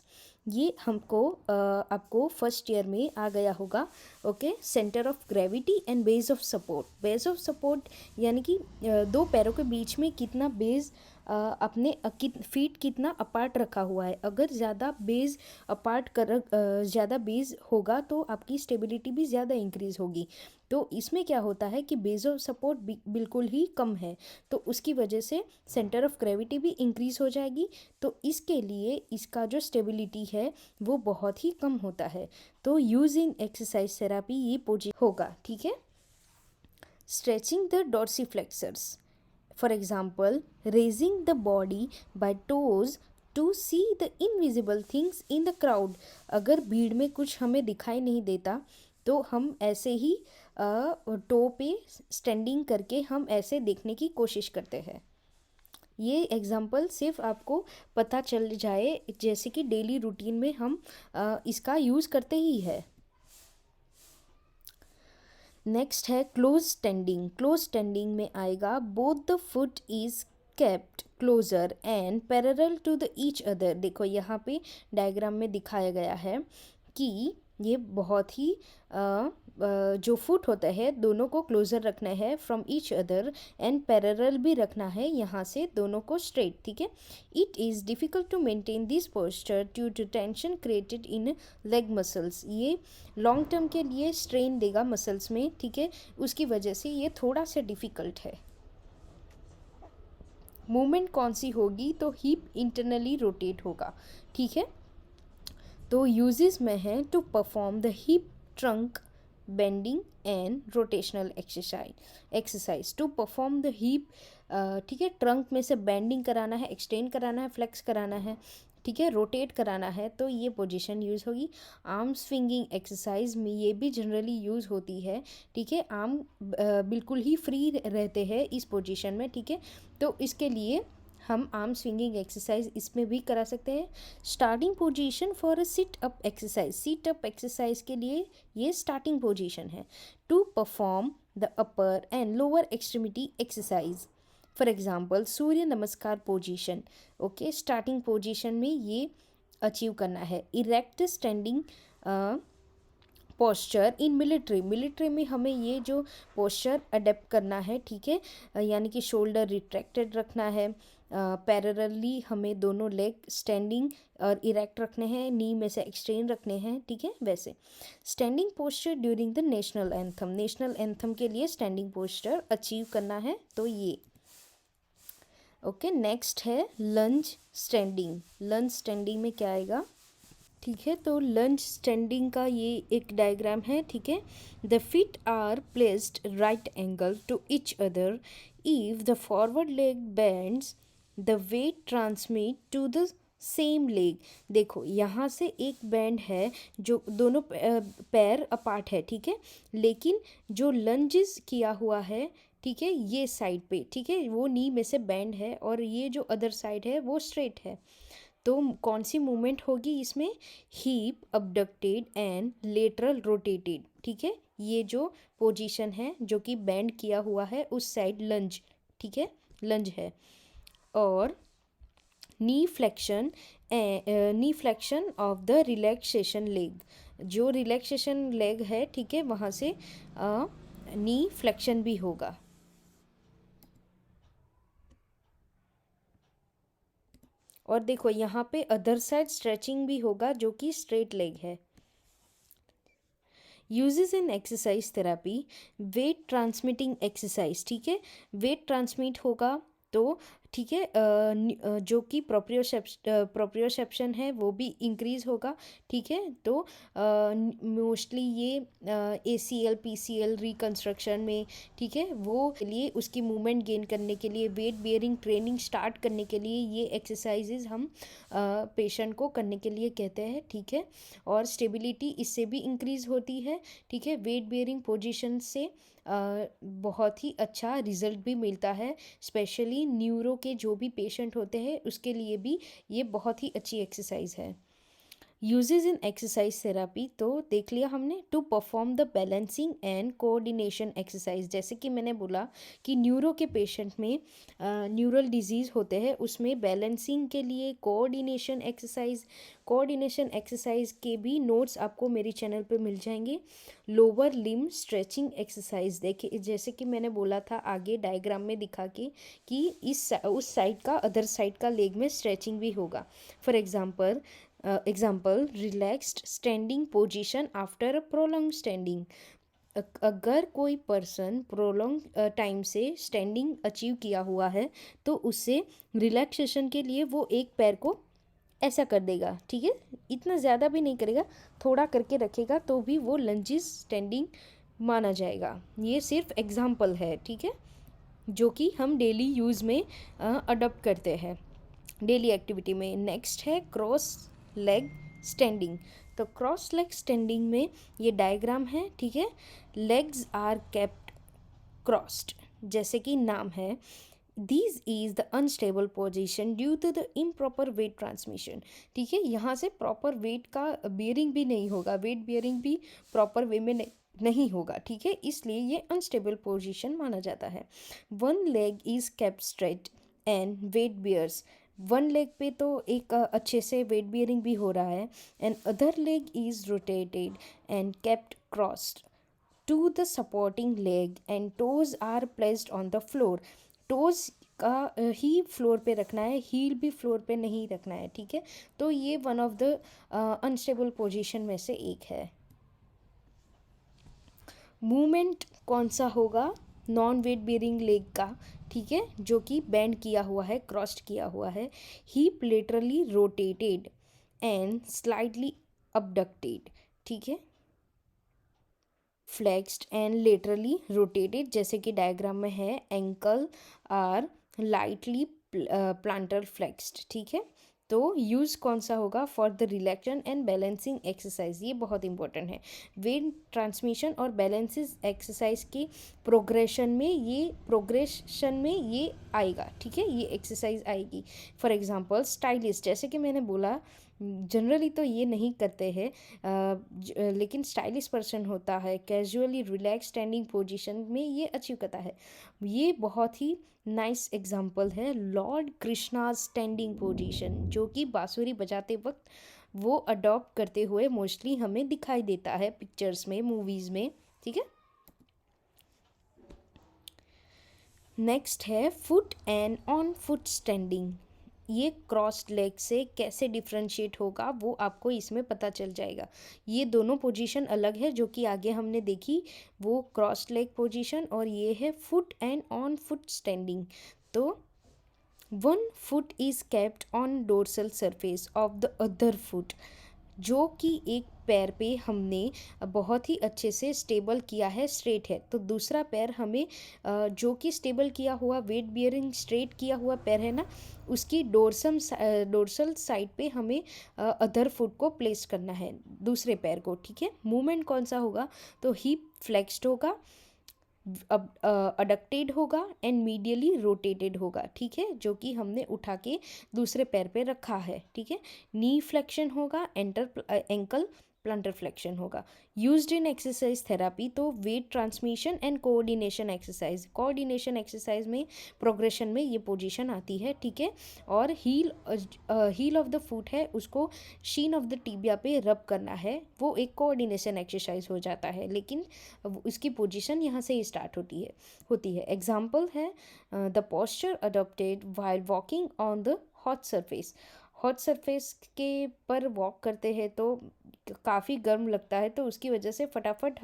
ये हमको आपको फर्स्ट ईयर में आ गया होगा. Okay, centre of gravity and base of support. Base of support यानी कि दो पैरों के बीच में कितना बेस अपने फीट कितना अपार्ट रखा हुआ है. अगर ज़्यादा बेस अपार्ट ज़्यादा बेस होगा तो आपकी स्टेबिलिटी भी ज़्यादा इंक्रीज़ होगी. तो इसमें क्या होता है कि बेस ऑफ सपोर्ट बिल्कुल ही कम है, तो उसकी वजह से सेंटर ऑफ ग्रेविटी भी इंक्रीज़ हो जाएगी. तो इसके लिए इसका जो स्टेबिलिटी है वो बहुत ही कम होता है. तो यूज़ इन एक्सरसाइज थेरापी ये पोजीशन होगा. ठीक है, stretching the dorsiflexors. For example, raising the body by toes to see the invisible things in the crowd. अगर भीड़ में कुछ हमें दिखाई नहीं देता तो हम ऐसे ही टो पे स्टैंडिंग करके हम ऐसे देखने की कोशिश करते हैं. ये एग्जाम्पल सिर्फ आपको पता चल जाए, जैसे कि डेली रूटीन में हम इसका यूज़ करते ही है. नेक्स्ट है क्लोज स्टैंडिंग. क्लोज स्टैंडिंग में आएगा both the foot is kept closer and parallel to the each other. देखो यहाँ पे डायग्राम में दिखाया गया है कि ये बहुत ही जो फुट होता है दोनों को क्लोजर रखना है from each other and parallel भी रखना है यहाँ से दोनों को स्ट्रेट. ठीक है, it is difficult to maintain this posture due to tension created in leg muscles. ये लॉन्ग टर्म के लिए स्ट्रेन देगा मसल्स में. ठीक है, उसकी वजह से ये थोड़ा सा डिफ़िकल्ट है. मूवमेंट कौन सी होगी, तो हिप इंटरनली रोटेट होगा. ठीक है, तो यूजेस में है to perform the hip trunk bending and rotational exercise. To perform the hip, ठीक है, ट्रंक में से बेंडिंग कराना है, एक्सटेंड कराना है, फ्लेक्स कराना है, ठीक है, रोटेट कराना है, तो ये पोजीशन यूज़ होगी. आर्म स्विंगिंग एक्सरसाइज में ये भी जनरली यूज़ होती है. ठीक है, आर्म बिल्कुल ही फ्री रहते हैं इस पोजीशन में. ठीक है, तो इसके लिए हम आर्म स्विंगिंग एक्सरसाइज इसमें भी करा सकते हैं. Starting position for a sit up exercise. Sit up exercise के लिए ये स्टार्टिंग पोजीशन है. To perform the upper and lower extremity exercise. For example surya namaskar position. Okay, starting position में ये अचीव करना है. Erect standing posture in military में हमें ये जो पोस्चर अडेप्ट करना है. ठीक है, यानी कि शोल्डर रिट्रैक्टेड रखना है, पैरेलली हमें दोनों लेग स्टैंडिंग और इरेक्ट रखने हैं, नी में से एक्सटेंड रखने हैं. ठीक है, वैसे standing posture during the national anthem. National anthem के लिए स्टैंडिंग पोस्चर अचीव करना है, तो ये. ओके, नेक्स्ट है लंज स्टैंडिंग. लंज स्टैंडिंग में क्या आएगा, ठीक है, तो लंज स्टैंडिंग का ये एक डायग्राम है. ठीक है, the feet are placed right angle to each other. If the forward leg bends the weight transmit to the same leg. देखो यहाँ से एक बैंड है जो दोनों पैर अपार्ट है, ठीक है, लेकिन जो लंजेस किया हुआ है, ठीक है, ये साइड पे, ठीक है, वो नी में से बैंड है और ये जो अदर साइड है वो स्ट्रेट है। तो कौन सी मूवमेंट होगी इसमें? Heap abducted and lateral rotated, ठीक है, ये जो पोजीशन है जो कि बैंड किया हुआ है उस साइड लंज, ठीक है, लंज है। और knee flexion, knee flexion of the relaxation leg, जो रिलैक्सेशन लेग है, ठीक है, वहाँ से नी फ्लेक्शन भी होगा। और देखो यहाँ पे अदर साइड स्ट्रेचिंग भी होगा जो कि स्ट्रेट लेग है। Uses in exercise therapy, weight transmitting exercise, ठीक है, वेट ट्रांसमिट होगा तो, ठीक है, जो कि प्रोप्रियोसेप्शन है वो भी इंक्रीज होगा, ठीक है। तो मोस्टली ये ACL PCL रिकंस्ट्रक्शन में, ठीक है, वो के लिए उसकी मूवमेंट गेन करने के लिए, वेट बियरिंग ट्रेनिंग स्टार्ट करने के लिए ये एक्सरसाइजेज हम पेशेंट को करने के लिए कहते हैं, ठीक है। और स्टेबिलिटी इससे भी इंक्रीज होती है, ठीक है, वेट बियरिंग पोजीशन से बहुत ही अच्छा रिजल्ट भी मिलता है, स्पेशली न्यूरो के जो भी पेशेंट होते हैं उसके लिए भी ये बहुत ही अच्छी एक्सरसाइज है। यूजेस इन एक्सरसाइज थेरापी तो देख लिया हमने। To perform the balancing and coordination exercise, जैसे कि मैंने बोला कि न्यूरो के पेशेंट में न्यूरल डिजीज़ होते हैं, उसमें बैलेंसिंग के लिए कोऑर्डिनेशन एक्सरसाइज के भी नोट्स आपको मेरी चैनल पे मिल जाएंगे। लोअर लिम स्ट्रेचिंग एक्सरसाइज, देखिए जैसे कि मैंने बोला था आगे डायग्राम में दिखा के कि उस साइड का अदर साइड का लेग में स्ट्रेचिंग भी होगा। For example relaxed standing position after a prolong standing. अगर कोई पर्सन प्रोलॉन्ग टाइम से स्टैंडिंग अचीव किया हुआ है तो उससे रिलैक्सेशन के लिए वो एक पैर को ऐसा कर देगा, ठीक है, इतना ज़्यादा भी नहीं करेगा, थोड़ा करके रखेगा तो भी वो लंजिस स्टैंडिंग माना जाएगा। ये सिर्फ एग्जाम्पल है, ठीक है, जो कि हम डेली यूज़ में अडॉप्ट करते हैं डेली एक्टिविटी में। नेक्स्ट है क्रॉस लेग स्टैंडिंग। तो क्रॉस लेग स्टैंडिंग में ये डायग्राम है, ठीक है, लेग्स आर केप्ट क्रॉस्ड, जैसे कि नाम है। This is the unstable position due to the improper weight transmission, ठीक है, यहाँ से प्रॉपर वेट का बियरिंग भी नहीं होगा, वेट बियरिंग भी प्रॉपर वे में नहीं होगा, ठीक है, इसलिए ये अनस्टेबल पोजीशन माना जाता है। One leg is kept straight and weight bears, one leg पे तो एक अच्छे से वेट बियरिंग भी हो रहा है, and other leg is rotated and kept crossed to the supporting leg and toes are placed on the floor. Toes का ही फ्लोर पे रखना है, हील भी फ्लोर पे नहीं रखना है, ठीक है। तो ये one of the unstable position में से एक है। मूवमेंट कौन सा होगा? नॉन वेट बियरिंग लेग का, ठीक है, जो कि बेंड किया हुआ है, क्रॉस्ड किया हुआ है। Hip laterally rotated and slightly abducted, ठीक है, फ्लेक्स्ड एंड लेटरली रोटेटेड, जैसे कि डायग्राम में है। Ankle are lightly plantar flexed, ठीक है। तो यूज़ कौन सा होगा? For the relaxation and balancing exercise, ये बहुत इंपॉर्टेंट है। वेट ट्रांसमिशन और बैलेंसिस एक्सरसाइज की प्रोग्रेशन में ये आएगा, ठीक है, ये एक्सरसाइज आएगी। फॉर एग्जांपल स्टाइलिस्ट, जैसे कि मैंने बोला जनरली तो ये नहीं करते हैं, लेकिन स्टाइलिश पर्सन होता है कैजुअली रिलैक्स स्टैंडिंग पोजीशन में ये अचीव करता है। ये बहुत ही नाइस एग्जांपल है लॉर्ड कृष्णा स्टैंडिंग पोजीशन, जो कि बांसुरी बजाते वक्त वो अडॉप्ट करते हुए मोस्टली हमें दिखाई देता है पिक्चर्स में, मूवीज़ में, ठीक है। नेक्स्ट है foot and on foot standing. ये क्रॉस्ड लेग से कैसे डिफ्रेंशिएट होगा वो आपको इसमें पता चल जाएगा। ये दोनों पोजीशन अलग है जो कि आगे हमने देखी, वो क्रॉस्ड लेग पोजीशन, और ये है foot and on foot standing. तो one foot is kept on dorsal surface of the other foot, जो कि एक पैर पे हमने बहुत ही अच्छे से स्टेबल किया है, स्ट्रेट है, तो दूसरा पैर हमें जो कि स्टेबल किया हुआ, वेट बियरिंग स्ट्रेट किया हुआ पैर है ना, उसकी डोर्सल साइड पे हमें अदर फुट को प्लेस करना है, दूसरे पैर को, ठीक है। मूवमेंट कौन सा होगा, तो हिप फ्लेक्स्ड होगा, अडक्टेड होगा एंड मीडियली रोटेटेड होगा, ठीक है, जो कि हमने उठा के दूसरे पैर पे रखा है, ठीक है। नी फ्लेक्शन होगा, एंकल प्लांटर फ्लेक्शन होगा। यूज्ड इन एक्सरसाइज थेरापी, तो weight transmission and coordination exercise में प्रोग्रेशन में ये पोजीशन आती है, ठीक है। और हील ऑफ द फुट है, उसको शीन ऑफ द टिबिया पे रब करना है, वो एक कोऑर्डिनेशन एक्सरसाइज हो जाता है, लेकिन उसकी पोजीशन यहाँ से ही स्टार्ट होती है। एग्जाम्पल है the posture adopted while walking on the hot surface के पर वॉक करते हैं तो काफ़ी गर्म लगता है, तो उसकी वजह से फटाफट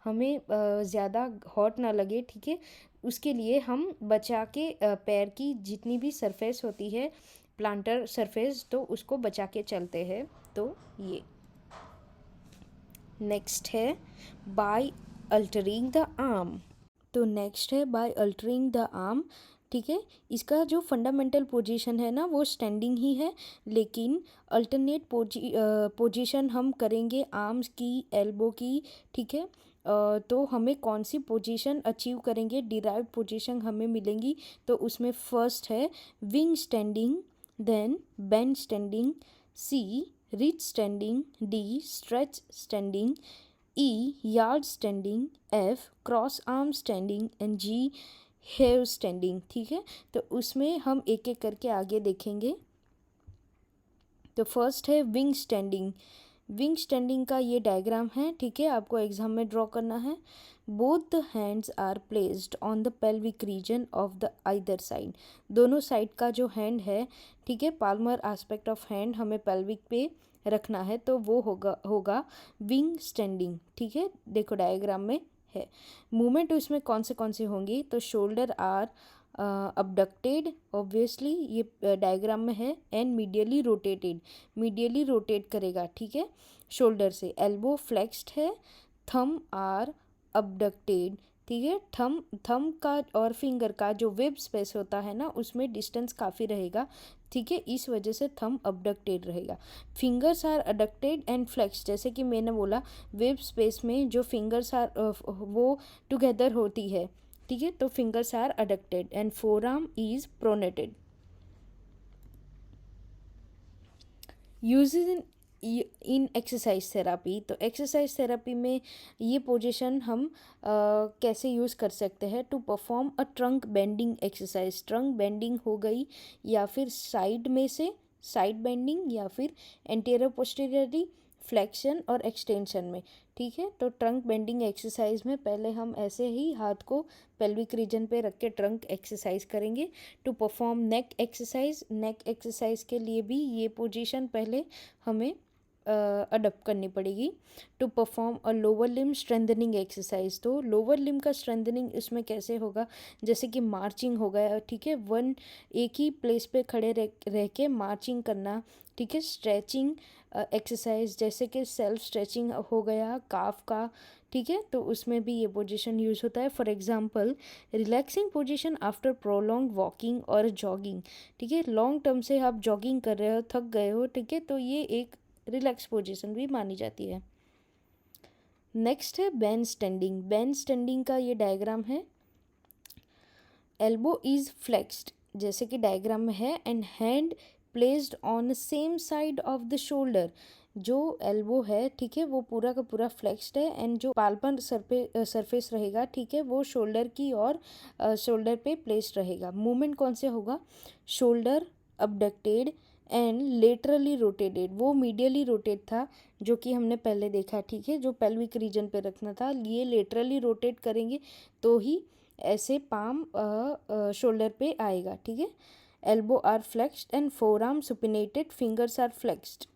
हमें ज़्यादा हॉट ना लगे, ठीक है, उसके लिए हम बचा के पैर की जितनी भी सरफेस होती है, प्लांटर सरफेस, तो उसको बचा के चलते हैं। तो ये नेक्स्ट है बाय अल्टरिंग द आर्म। तो नेक्स्ट है बाय अल्टरिंग द आर्म, ठीक है। इसका जो फंडामेंटल पोजीशन है ना, वो स्टैंडिंग ही है, लेकिन अल्टरनेट पोजीशन हम करेंगे आर्म्स की, एल्बो की, ठीक है। तो हमें कौन सी पोजीशन अचीव करेंगे, डिराइव्ड पोजीशन हमें मिलेंगी, तो उसमें फर्स्ट है wing standing, then bend standing, C reach standing, D stretch standing, E yard standing, F cross arm standing and G heave standing, ठीक है। तो उसमें हम एक एक करके आगे देखेंगे। तो फर्स्ट है विंग स्टैंडिंग। विंग स्टैंडिंग का ये डायग्राम है, ठीक है, आपको एग्जाम में ड्रॉ करना है। Both the hands are placed on the pelvic region of the either side. दोनों साइड का जो हैंड है, ठीक है, पाल्मर एस्पेक्ट ऑफ हैंड हमें पेल्विक पे रखना है, तो वो होगा विंग स्टैंडिंग, ठीक है। देखो डायग्राम में है। मूवमेंट उसमें कौन से होंगी, तो शोल्डर आर अबडक्टेड, ऑब्वियसली ये डायग्राम में है, एंड मीडियली रोटेट करेगा, ठीक है, शोल्डर से। एल्बो फ्लेक्स्ड है, थम आर अबडक्टेड, ठीक है। थम का और फिंगर का जो वेब स्पेस होता है ना, उसमें डिस्टेंस काफ़ी रहेगा, ठीक है, इस वजह से थम अबडक्टेड रहेगा। Fingers are adducted and flex, जैसे कि मैंने बोला, वेब स्पेस में जो फिंगर्स आर वो टुगेदर होती है, ठीक है, तो fingers are adducted and forearm is pronated. Uses in exercise therapy, तो एक्सरसाइज थेरापी में ये पोजीशन हम कैसे यूज़ कर सकते हैं, to perform a trunk bending exercise. Trunk bending हो गई, या फिर साइड में से साइड बेंडिंग, या फिर एंटेरियर पोस्टीरियरली फ्लेक्शन और एक्सटेंशन में, ठीक है। तो ट्रंक बेंडिंग एक्सरसाइज में पहले हम ऐसे ही हाथ को पेल्विक रीजन पे रख के ट्रंक एक्सरसाइज करेंगे। टू परफॉर्म नेक एक्सरसाइज के लिए भी ये पोजीशन पहले हमें अडप्ट करनी पड़ेगी। To perform a lower limb strengthening exercise, तो लोअर लिम का स्ट्रेंथनिंग इसमें कैसे होगा, जैसे कि मार्चिंग हो गया, ठीक है, एक ही प्लेस पे खड़े रह के मार्चिंग करना, ठीक है। स्ट्रेचिंग एक्सरसाइज, जैसे कि सेल्फ स्ट्रेचिंग हो गया काफ का, ठीक है, तो उसमें भी ये पोजीशन यूज़ होता है। For example relaxing position after prolong walking और जॉगिंग, ठीक है, लॉन्ग टर्म से आप जॉगिंग कर रहे हो, थक गए हो, ठीक है, तो ये एक रिलैक्स पोजीशन भी मानी जाती है। नेक्स्ट है बेंड स्टैंडिंग का ये डायग्राम है। एल्बो इज फ्लेक्स्ड, जैसे कि डायग्राम में है, and hand placed on same side of the shoulder. जो एल्बो है, ठीक है, वो पूरा का पूरा फ्लेक्स्ड है, एंड जो पाल्पन सरफेस रहेगा, ठीक है, वो शोल्डर की और शोल्डर पे प्लेस्ड रहेगा। मूवमेंट कौन से होगा, shoulder abducted and laterally rotated, वो मीडियली रोटेट था, जो कि हमने पहले देखा, ठीक है, जो पेल्विक रीजन पे रखना था, ये लेटरली रोटेट करेंगे तो ही ऐसे पाम शोल्डर पे आएगा, ठीक है। Elbow are flexed and forearm supinated, fingers are flexed.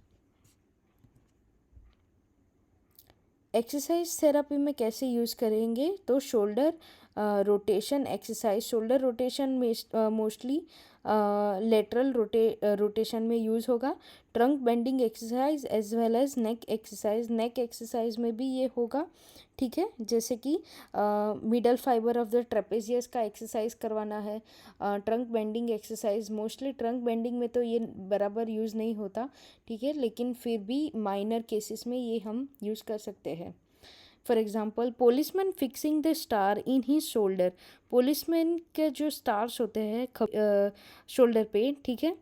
Exercise therapy में कैसे यूज़ करेंगे, तो shoulder rotation exercise, shoulder rotation में मोस्टली लेटरल रोटेशन में यूज़ होगा। Trunk bending exercise as well as neck exercise, neck exercise में भी ये होगा, ठीक है। जैसे कि middle fiber of the trapezius का एक्सरसाइज करवाना है। Trunk bending exercise mostly trunk bending में तो ये बराबर यूज़ नहीं होता, ठीक है, लेकिन फिर भी माइनर केसेस में ये हम यूज़ कर सकते हैं। For example policeman fixing the star in his shoulder, policeman के जो स्टार्स होते हैं शोल्डर पे, ठीक है,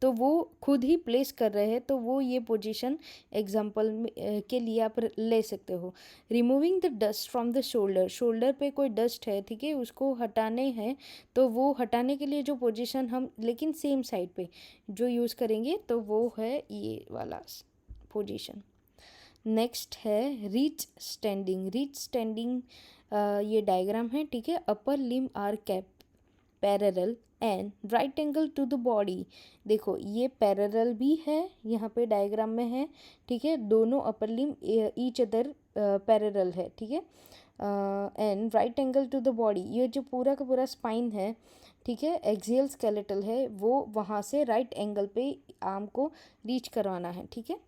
तो वो खुद ही प्लेस कर रहे हैं, तो वो ये पोजीशन एग्जाम्पल के लिए आप ले सकते हो। Removing the dust from the shoulder, shoulder पे कोई डस्ट है, ठीक है, उसको हटाने हैं, तो वो हटाने के लिए जो पोजीशन हम लेकिन सेम साइड पे जो यूज़ करेंगे तो वो है ये वाला पोजीशन। नेक्स्ट है रीच स्टैंडिंग, रीच स्टैंडिंग ये डायग्राम है, ठीक है। Upper limb are kept parallel and right angle to the body, देखो ये पैरेलल भी है, यहाँ पे डायग्राम में है, ठीक है, दोनों upper limb each other parallel है, ठीक है, and right angle to the body, ये जो पूरा का पूरा स्पाइन है, ठीक है, एक्सियल स्केलेटल है, वो वहाँ से राइट एंगल पे आर्म को रीच करवाना है, ठीक है।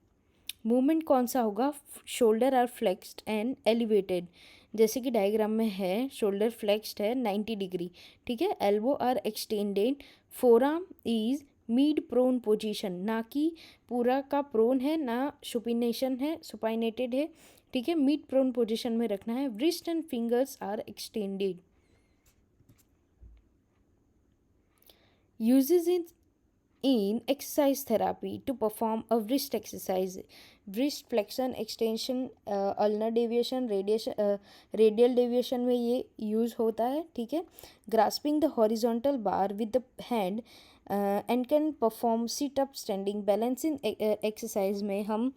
मूवमेंट कौन सा होगा, shoulder are flexed and elevated, जैसे कि डायग्राम में है, शोल्डर फ्लेक्स्ड है 90 डिग्री, ठीक है, elbow are extended, forearm is mid prone position, ना कि पूरा का प्रोन है ना सुपिनेशन है, सुपाइनेटेड है, ठीक है, मिड प्रोन पोजीशन में रखना है। Wrist and fingers are extended. Uses in exercise therapy to perform a wrist exercise, wrist flexion extension, ulnar deviation, radial deviation में ये यूज़ होता है, ठीक है। grasping the horizontal bar with the hand and can perform sit up standing, balancing exercise में हम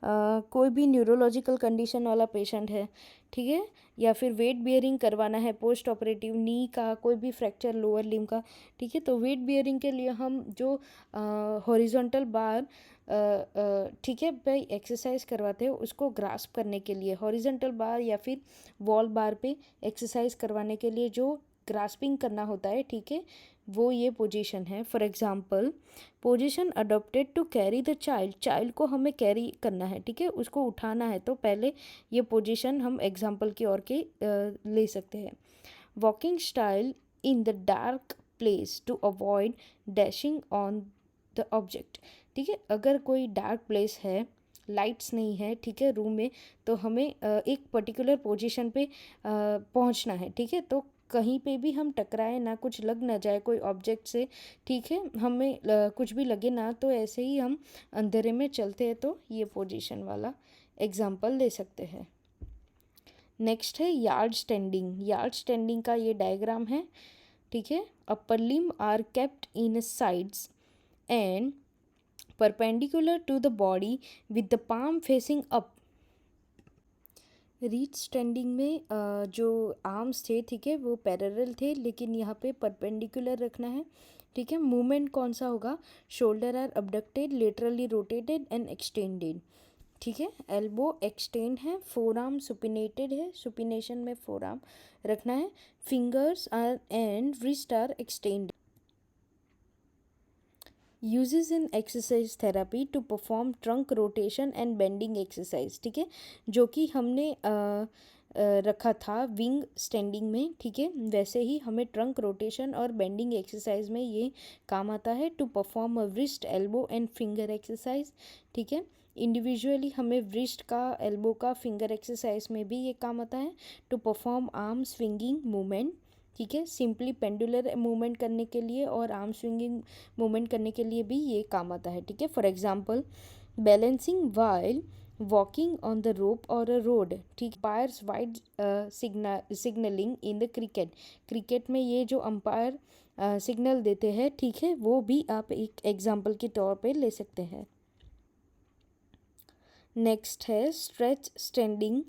कोई भी न्यूरोलॉजिकल कंडीशन वाला पेशेंट है, ठीक है, या फिर वेट बियरिंग करवाना है पोस्ट ऑपरेटिव, नी का कोई भी फ्रैक्चर लोअर लिम्ब का, ठीक है, तो वेट बियरिंग के लिए हम जो हॉरिजॉन्टल बार ठीक है पे एक्सरसाइज करवाते हैं, उसको ग्रास्प करने के लिए हॉरिजॉन्टल बार या फिर वॉल बार पे एक्सरसाइज करवाने के लिए जो ग्रास्पिंग करना होता है, ठीक है, वो ये पोजीशन है। For example position adopted to carry the child, child को हमें कैरी करना है, ठीक है, उसको उठाना है, तो पहले ये पोजीशन हम एग्जांपल की ओर के ले सकते हैं। Walking style in the dark place to avoid dashing on the object, ठीक है, अगर कोई डार्क प्लेस है, लाइट्स नहीं है, ठीक है, रूम में, तो हमें एक पर्टिकुलर पोजीशन पे पहुंचना है, ठीक है, तो कहीं पे भी हम टकराए ना, कुछ लग ना जाए कोई ऑब्जेक्ट से, ठीक है, हमें कुछ भी लगे ना, तो ऐसे ही हम अंधेरे में चलते हैं, तो ये पोजीशन वाला एग्जाम्पल ले सकते हैं। नेक्स्ट है यार्ड स्टैंडिंग, यार्ड स्टैंडिंग का ये डायग्राम है, ठीक है। Upper limb are kept in sides and perpendicular to the body with the palm facing up. Reach standing में जो आर्म्स थे, ठीक है, वो पैरेलल थे, लेकिन यहाँ पे परपेंडिकुलर रखना है, ठीक है। मूवमेंट कौन सा होगा, shoulder are abducted, laterally rotated and extended, ठीक है, एल्बो एक्सटेंड है, फोर आर्म सुपिनेटेड है, सुपिनेशन में फोर आर्म रखना है, fingers are and wrist are extended. Uses in exercise therapy to perform trunk rotation and bending exercise, ठीक है, जो कि हमने रखा था विंग स्टैंडिंग में, ठीक है, वैसे ही हमें ट्रंक रोटेशन और बेंडिंग एक्सरसाइज में ये काम आता है। To perform a wrist elbow and finger exercise, ठीक है, इंडिविजुअली हमें व्रिस्ट का, एल्बो का, फिंगर एक्सरसाइज में भी ये काम आता है। To perform arm swinging movement, ठीक है, सिंपली पेंडुलर मूवमेंट करने के लिए और आर्म स्विंगिंग मूवमेंट करने के लिए भी ये काम आता है, ठीक है। For example balancing while walking on the rope और अ रोड, ठीक, umpires wide signalling in the cricket, cricket में ये जो अंपायर सिग्नल देते हैं, ठीक है, वो भी आप एक एग्जाम्पल के तौर पे ले सकते हैं। नेक्स्ट है स्ट्रेच स्टैंडिंग,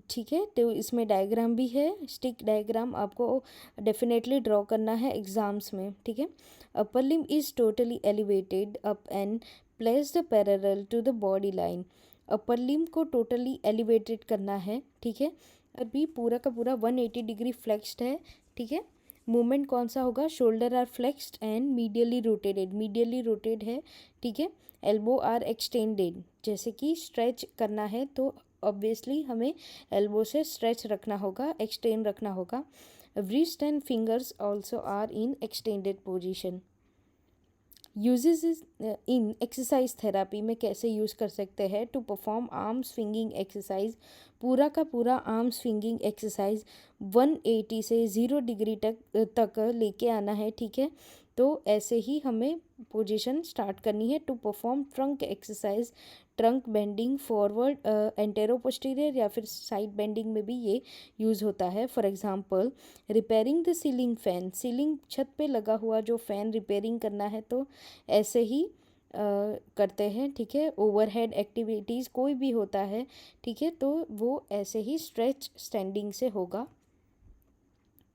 ठीक है, तो इसमें डायग्राम भी है, स्टिक डायग्राम आपको डेफिनेटली ड्रॉ करना है एग्जाम्स में, ठीक है। Upper limb is totally elevated up and placed parallel to the body line, upper limb को टोटली एलिवेटेड करना है, ठीक है, अभी पूरा का पूरा 180 डिग्री फ्लेक्स्ड है, ठीक है। मूवमेंट कौन सा होगा, shoulder are flexed and medially rotated, medially rotate है, ठीक है। एल्बो आर एक्सटेंडेड, जैसे कि स्ट्रेच करना है तो ऑब्वियसली हमें एल्बो से स्ट्रेच रखना होगा, एक्सटेंड रखना होगा। wrist and fingers also are in extended position। Uses in exercise therapy में कैसे यूज़ कर सकते हैं, to perform arm swinging exercise, पूरा का पूरा आर्म स्विंगिंग एक्सरसाइज 180 से 0 डिग्री तक लेके आना है, ठीक है। तो ऐसे ही हमें पोजीशन स्टार्ट करनी है। To perform trunk exercise, trunk bending forward antero posterior या फिर साइड बेंडिंग में भी ये यूज़ होता है। For example repairing the ceiling fan, ceiling छत पे लगा हुआ जो फ़ैन रिपेयरिंग करना है तो ऐसे ही करते हैं, ठीक है। ओवरहेड एक्टिविटीज़ कोई भी होता है, ठीक है, तो वो ऐसे ही स्ट्रेच स्टैंडिंग से होगा।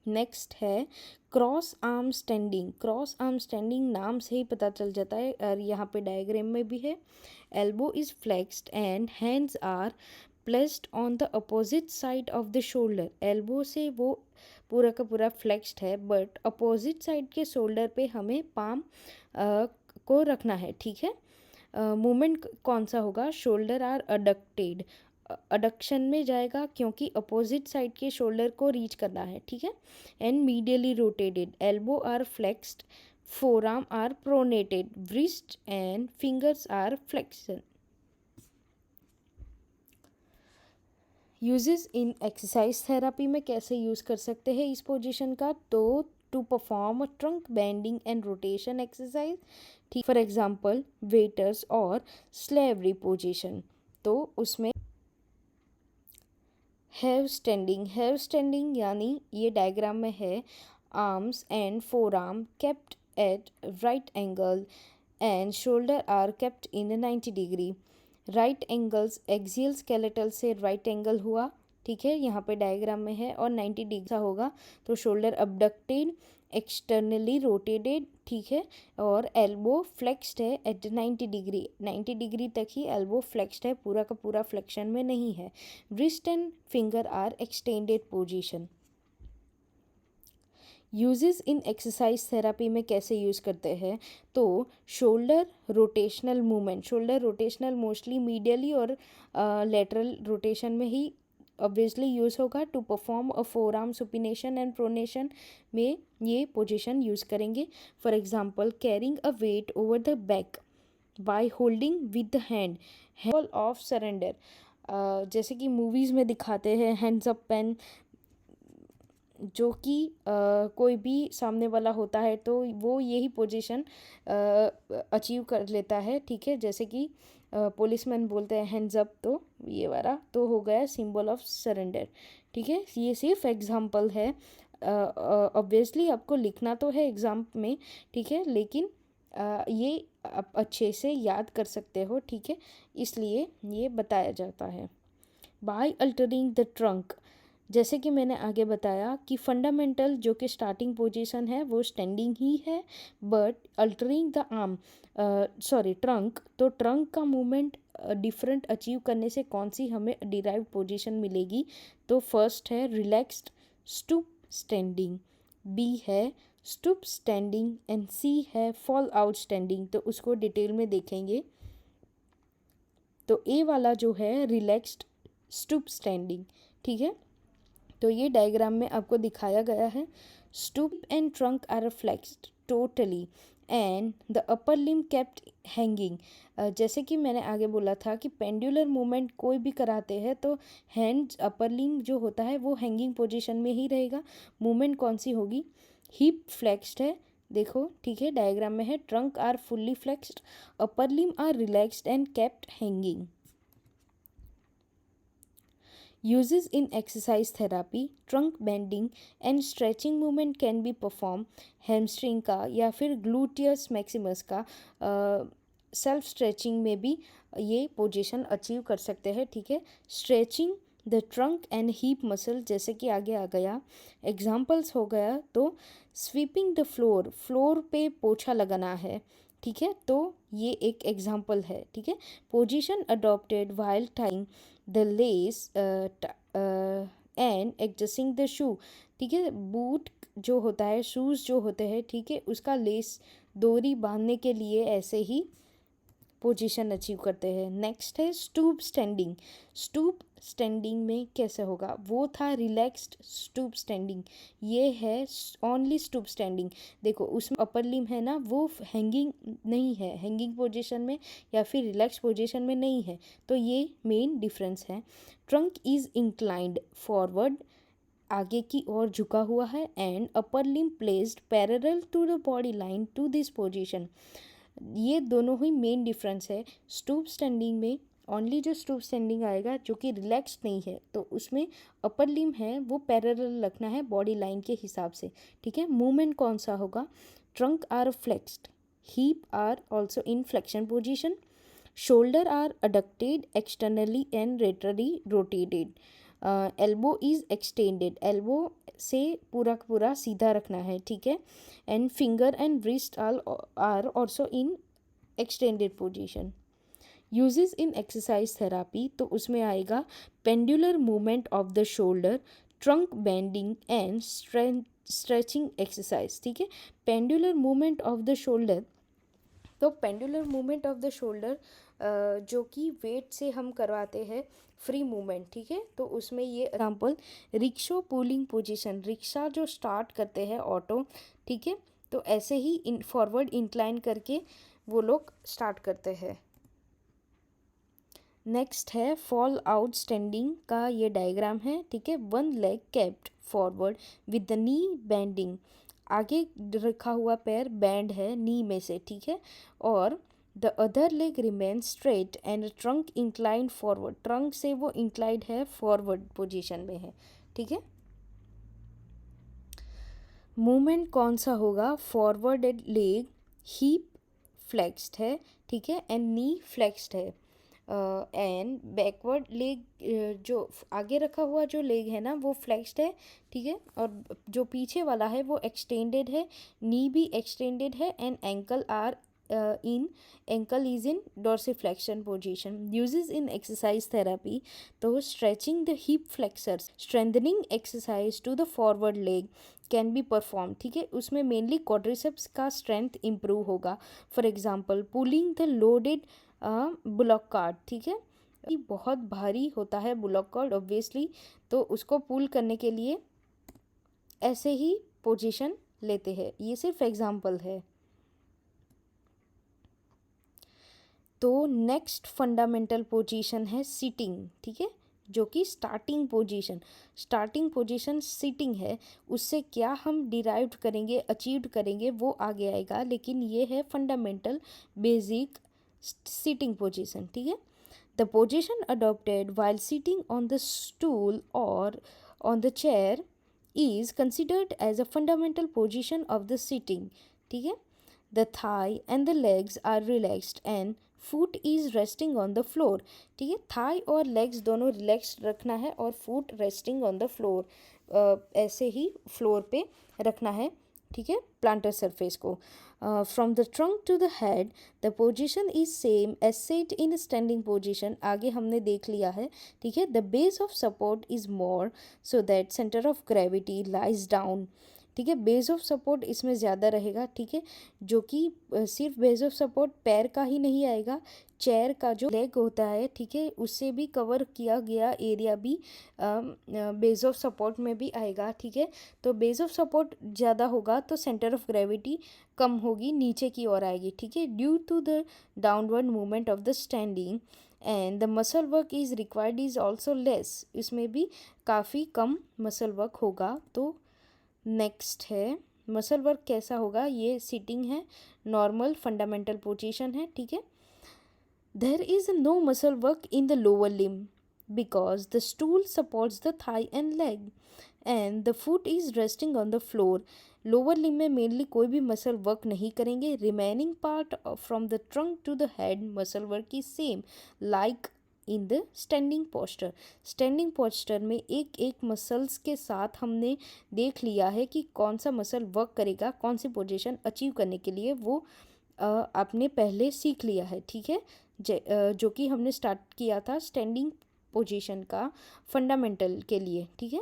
नेक्स्ट है cross arm standing. Cross arm standing नाम से ही पता चल जाता है और यहाँ पे डायग्राम में भी है। Elbow is flexed and hands are placed on the opposite side of the shoulder. Elbow से वो पूरा का पूरा फ्लेक्स्ड है, बट अपोजिट साइड के शोल्डर पे हमें पाम को रखना है, ठीक है। मूवमेंट कौन सा होगा, शोल्डर आर अडक्टेड, अडक्शन में जाएगा क्योंकि अपोजिट साइड के शोल्डर को रीच करना है, ठीक है। And medially rotated, elbow are flexed, forearm are pronated, wrist and fingers are flexion. Uses in exercise therapy में कैसे यूज़ कर सकते हैं इस पोजीशन का, तो to perform a trunk bending and rotation exercise, ठीक। फॉर एग्जांपल वेटर्स और स्लेवरी पोजीशन, तो उसमें हैव स्टैंडिंग, हैव स्टैंडिंग यानी ये डायग्राम में है, arms and forearm kept at right angle and shoulder are kept in 90 degree. Right angles axial skeletal से राइट एंगल हुआ, ठीक है, यहाँ पे डायग्राम में है, और 90 डिग्री का होगा तो शोल्डर अबडक्टेड एक्सटर्नली रोटेटेड, ठीक है, और एल्बो फ्लेक्स्ड है एट 90 डिग्री, 90 डिग्री तक ही एल्बो फ्लेक्स्ड है, पूरा का पूरा फ्लेक्शन में नहीं है। wrist and finger are extended position. Uses in exercise therapy में कैसे यूज़ करते हैं, तो shoulder rotational movement, shoulder rotational mostly medially और लेटरल रोटेशन में ही ऑब्वियसली यूज़ होगा। To perform a forearm supination and pronation में ये पोजीशन यूज़ करेंगे। For example carrying a weight over the back by holding with the hand, symbol of surrender, जैसे कि मूवीज़ में दिखाते हैं हैंड्स अप पेन, जो कि कोई भी सामने वाला होता है तो वो यही पोजीशन अचीव कर लेता है, ठीक है। जैसे कि पुलिसमैन बोलते हैं हैंड्स अप, तो ये वाला तो हो गया सिंबल ऑफ सरेंडर, ठीक है। ये सिर्फ एग्जांपल है, ऑब्वियसली आपको लिखना तो है एग्ज़ाम में, ठीक है, लेकिन ये आप अच्छे से याद कर सकते हो, ठीक है, इसलिए ये बताया जाता है। बाय अल्टरिंग द ट्रंक, जैसे कि मैंने आगे बताया कि फंडामेंटल जो कि स्टार्टिंग पोजीशन है वो स्टैंडिंग ही है, but altering the arm trunk, तो ट्रंक का मूवमेंट डिफरेंट अचीव करने से कौन सी हमें डिराइव्ड पोजीशन मिलेगी, तो फर्स्ट है रिलैक्स्ड स्टूप स्टैंडिंग, बी है स्टूप स्टैंडिंग एंड सी है फॉल आउट स्टैंडिंग। तो उसको डिटेल में देखेंगे। तो ए वाला जो है रिलैक्स्ड स्टूप स्टैंडिंग, ठीक है। तो ये डायग्राम में आपको दिखाया गया है। Stoop and trunk are flexed totally and the upper limb kept hanging. जैसे कि मैंने आगे बोला था कि पेंडुलर मूवमेंट कोई भी कराते हैं तो हैंड्स अपर लिम्ब जो होता है वो हैंगिंग पोजीशन में ही रहेगा। मूवमेंट कौन सी होगी, हिप फ्लेक्स्ड है, देखो, ठीक है, डायग्राम में है। Trunk are fully flexed, upper limb are relaxed and kept hanging. Uses in exercise therapy, trunk bending and stretching movement can be performed hamstring का या फिर gluteus maximus का सेल्फ स्ट्रेचिंग में भी ये पोजीशन अचीव कर सकते हैं, ठीक है। Stretching the trunk and heap muscle, जैसे कि आगे आ गया एग्जाम्पल्स हो गया, तो स्वीपिंग द फ्लोर, फ्लोर पे पोछा लगाना है, ठीक है, तो ये एक एग्जाम्पल है, ठीक है। Position adopted while time the less and adjusting the shoe, ठीक है। बूट जो होता है, शूज़ जो होते हैं, ठीक है, उसका लेस डोरी बांधने के लिए ऐसे ही पोजीशन अचीव करते हैं। नेक्स्ट है स्टूप स्टैंडिंग। स्टूप स्टैंडिंग में कैसे होगा, वो था रिलैक्स्ड स्टूप स्टैंडिंग, ये है ओनली स्टूप स्टैंडिंग। देखो उसमें अपर लिम है ना, वो हैंगिंग नहीं है, हैंगिंग पोजीशन में या फिर रिलैक्स पोजीशन में नहीं है, तो ये मेन डिफरेंस है। ट्रंक इज इंक्लाइंड फॉरवर्ड, आगे की ओर झुका हुआ है, and upper limb placed parallel to the body line to this position. ये दोनों ही मेन डिफरेंस है। स्टूप स्टैंडिंग में ओनली जो स्टूप स्टैंडिंग आएगा जो कि रिलैक्स नहीं है, तो उसमें अपर लिम है वो पैरेलल रखना है बॉडी लाइन के हिसाब से, ठीक है। मूवमेंट कौन सा होगा, trunk are flexed, hip are also in flexion position, shoulder are adducted externally and laterally rotated, elbow is extended, elbow से पूरा पूरा सीधा रखना है, ठीक है। And finger and wrist are also in extended position. Uses in exercise therapy, तो उसमें आएगा pendular movement of the shoulder, trunk bending and stretching exercise, ठीक है। Pendular movement of the shoulder, तो pendular movement of the shoulder जो कि वेट से हम करवाते हैं फ्री मूवमेंट, ठीक है। तो उसमें ये example rickshaw pulling position, rickshaw जो स्टार्ट करते हैं ऑटो, ठीक है, तो ऐसे ही फॉरवर्ड इंक्लाइन करके वो लोग स्टार्ट करते हैं। नेक्स्ट है फॉल आउट स्टैंडिंग का ये डायग्राम है, ठीक है। One leg kept forward with the knee bending, आगे रखा हुआ पैर बैंड है नी में से, ठीक है, और the other leg remain straight and trunk inclined forward, trunk से वो इंक्लाइंड है फॉरवर्ड पोजीशन में है, ठीक है। मूवमेंट कौन सा होगा, फॉरवर्ड लेग हीप फ्लेक्स्ड है, ठीक है, एंड नी फ्लेक्स्ड है, एंड बैकवर्ड लेग जो आगे रखा हुआ जो लेग है ना वो फ्लेक्स्ड है, ठीक है, और जो पीछे वाला है वो एक्सटेंडेड है, नी भी एक्सटेंडेड है, and ankle is in dorsiflexion position. Uses in exercise therapy, तो stretching the hip flexors, strengthening exercise to the forward leg can be perform, ठीक है। उसमें मेनली क्वाड्रिसेप्स का स्ट्रेंथ इम्प्रूव होगा। For example pulling the loaded bullock cart, ठीक है, ये बहुत भारी होता है बुलॉक कार्ट ऑब्वियसली, तो उसको पुल करने के लिए ऐसे ही पोजीशन लेते हैं, ये सिर्फ एग्जाम्पल है। तो नेक्स्ट फंडामेंटल पोजीशन है सिटिंग, ठीक है, जो कि स्टार्टिंग पोजीशन सिटिंग है। उससे क्या हम डिराइव करेंगे, अचीव करेंगे, वो आगे आएगा, लेकिन ये है फंडामेंटल बेसिक सिटिंग पोजीशन, ठीक है। The position adopted while sitting on the stool और on the chair is considered as a fundamental position of the sitting, ठीक है। The thigh and the legs are relaxed and foot is resting on the floor, ठीक है, थाई और लेग्स दोनों रिलैक्स रखना है और foot resting on the floor, ऐसे ही फ्लोर पे रखना है, ठीक है, प्लांटर सरफेस को। From the trunk to the head the position is same as set in standing position, आगे हमने देख लिया है, ठीक है। The base of support is more so that centre of gravity lies down, ठीक है, बेस ऑफ सपोर्ट इसमें ज़्यादा रहेगा, ठीक है, जो कि सिर्फ बेस ऑफ सपोर्ट पैर का ही नहीं आएगा, चेयर का जो लेग होता है, ठीक है, उससे भी कवर किया गया एरिया भी बेस ऑफ सपोर्ट में भी आएगा, ठीक है। तो बेस ऑफ सपोर्ट ज़्यादा होगा तो सेंटर ऑफ ग्रेविटी कम होगी, नीचे की ओर आएगी, ठीक है, due to the downward movement of the standing and the muscle work is required is also less, इसमें भी काफ़ी कम मसल वर्क होगा। तो नेक्स्ट है मसल वर्क कैसा होगा, ये सिटिंग है, नॉर्मल फंडामेंटल पोजीशन है, ठीक है। There is no muscle work in the lower limb because the stool supports the thigh and leg and the foot is resting on the floor. Lower limb में मेनली कोई भी मसल वर्क नहीं करेंगे। Remaining part from the trunk to the head muscle work is same like in the standing posture. Standing posture में एक एक मसल्स के साथ हमने देख लिया है कि कौन सा मसल वर्क करेगा, कौन सी पोजीशन अचीव करने के लिए, वो आपने पहले सीख लिया है, ठीक है, जो कि हमने स्टार्ट किया था स्टैंडिंग पोजीशन का फंडामेंटल के लिए, ठीक है।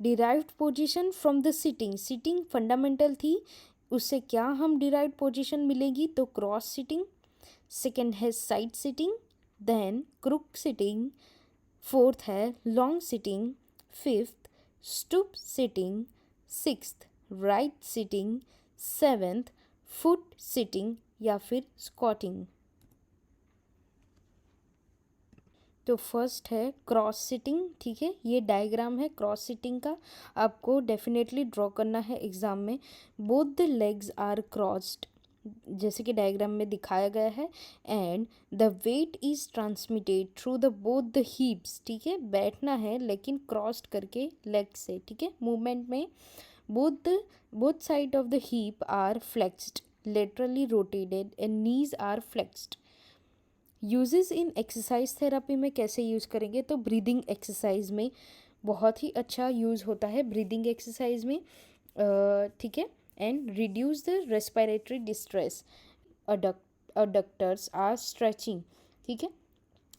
Derived position from the sitting, sitting fundamental थी, उससे क्या हम डिराइव्ड पोजीशन मिलेगी, तो क्रॉस सिटिंग। सेकेंड है side sitting, then crook sitting, fourth है long sitting, fifth stoop sitting, sixth ride sitting, seventh foot sitting या फिर स्क्वाटिंग। तो फर्स्ट है क्रॉस सिटिंग, ठीक है। ये डायग्राम है क्रॉस सिटिंग का, आपको डेफिनेटली ड्रॉ करना है एग्जाम में। Both the legs are crossed, जैसे कि डायग्राम में दिखाया गया है, and the weight is transmitted through the both the hips, ठीक है। बैठना है लेकिन क्रॉस्ड करके लेग से, ठीक है। मूवमेंट में both side of the hip are flexed, laterally rotated and knees are flexed. Uses in exercise therapy में कैसे यूज़ करेंगे, तो ब्रीदिंग एक्सरसाइज में बहुत ही अच्छा यूज़ होता है ब्रीदिंग एक्सरसाइज में, ठीक है। And reduce the respiratory distress, adductors are stretching, ठीक है।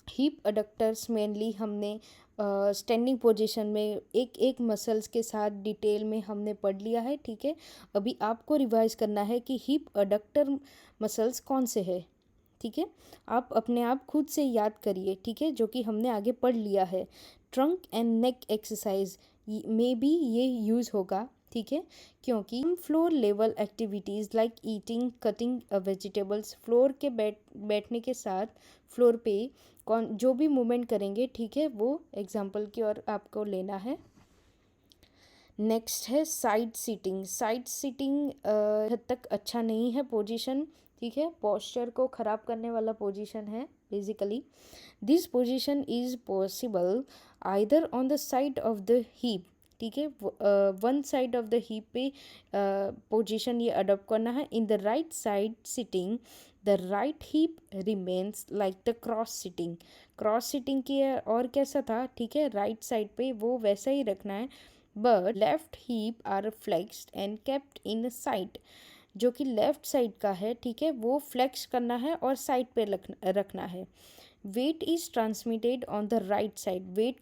हिप अडक्टर्स मेनली हमने स्टैंडिंग पोजीशन में एक एक मसल्स के साथ डिटेल में हमने पढ़ लिया है, ठीक है। अभी आपको रिवाइज करना है कि हिप अडक्टर मसल्स कौन से है, ठीक है। आप अपने आप खुद से याद करिए, ठीक है, जो कि हमने आगे पढ़ लिया है। ट्रंक एंड नेक एक्सरसाइज में भी ये यूज़ होगा, ठीक है, क्योंकि floor level activities like eating, cutting vegetables, floor के बैठने के साथ फ्लोर पे कौन जो भी मूवमेंट करेंगे, ठीक है, वो एग्जाम्पल की ओर आपको लेना है। नेक्स्ट है साइड सीटिंग। साइड सीटिंग हद तक अच्छा नहीं है पोजीशन, ठीक है, पोस्चर को ख़राब करने वाला पोजीशन है basically. This position is possible either on the side of the heap, ठीक है, one side of the heap पे पोजीशन ये अडॉप्ट करना है। In the right side sitting the right heap remains like the cross sitting. Cross sitting की और कैसा था, ठीक है, राइट साइड पे वो वैसा ही रखना है, but left hip are flexed and kept in side. जो कि लेफ्ट साइड का है, ठीक है, वो फ्लेक्स करना है और साइड पे रखना है। Weight is transmitted on the right side, weight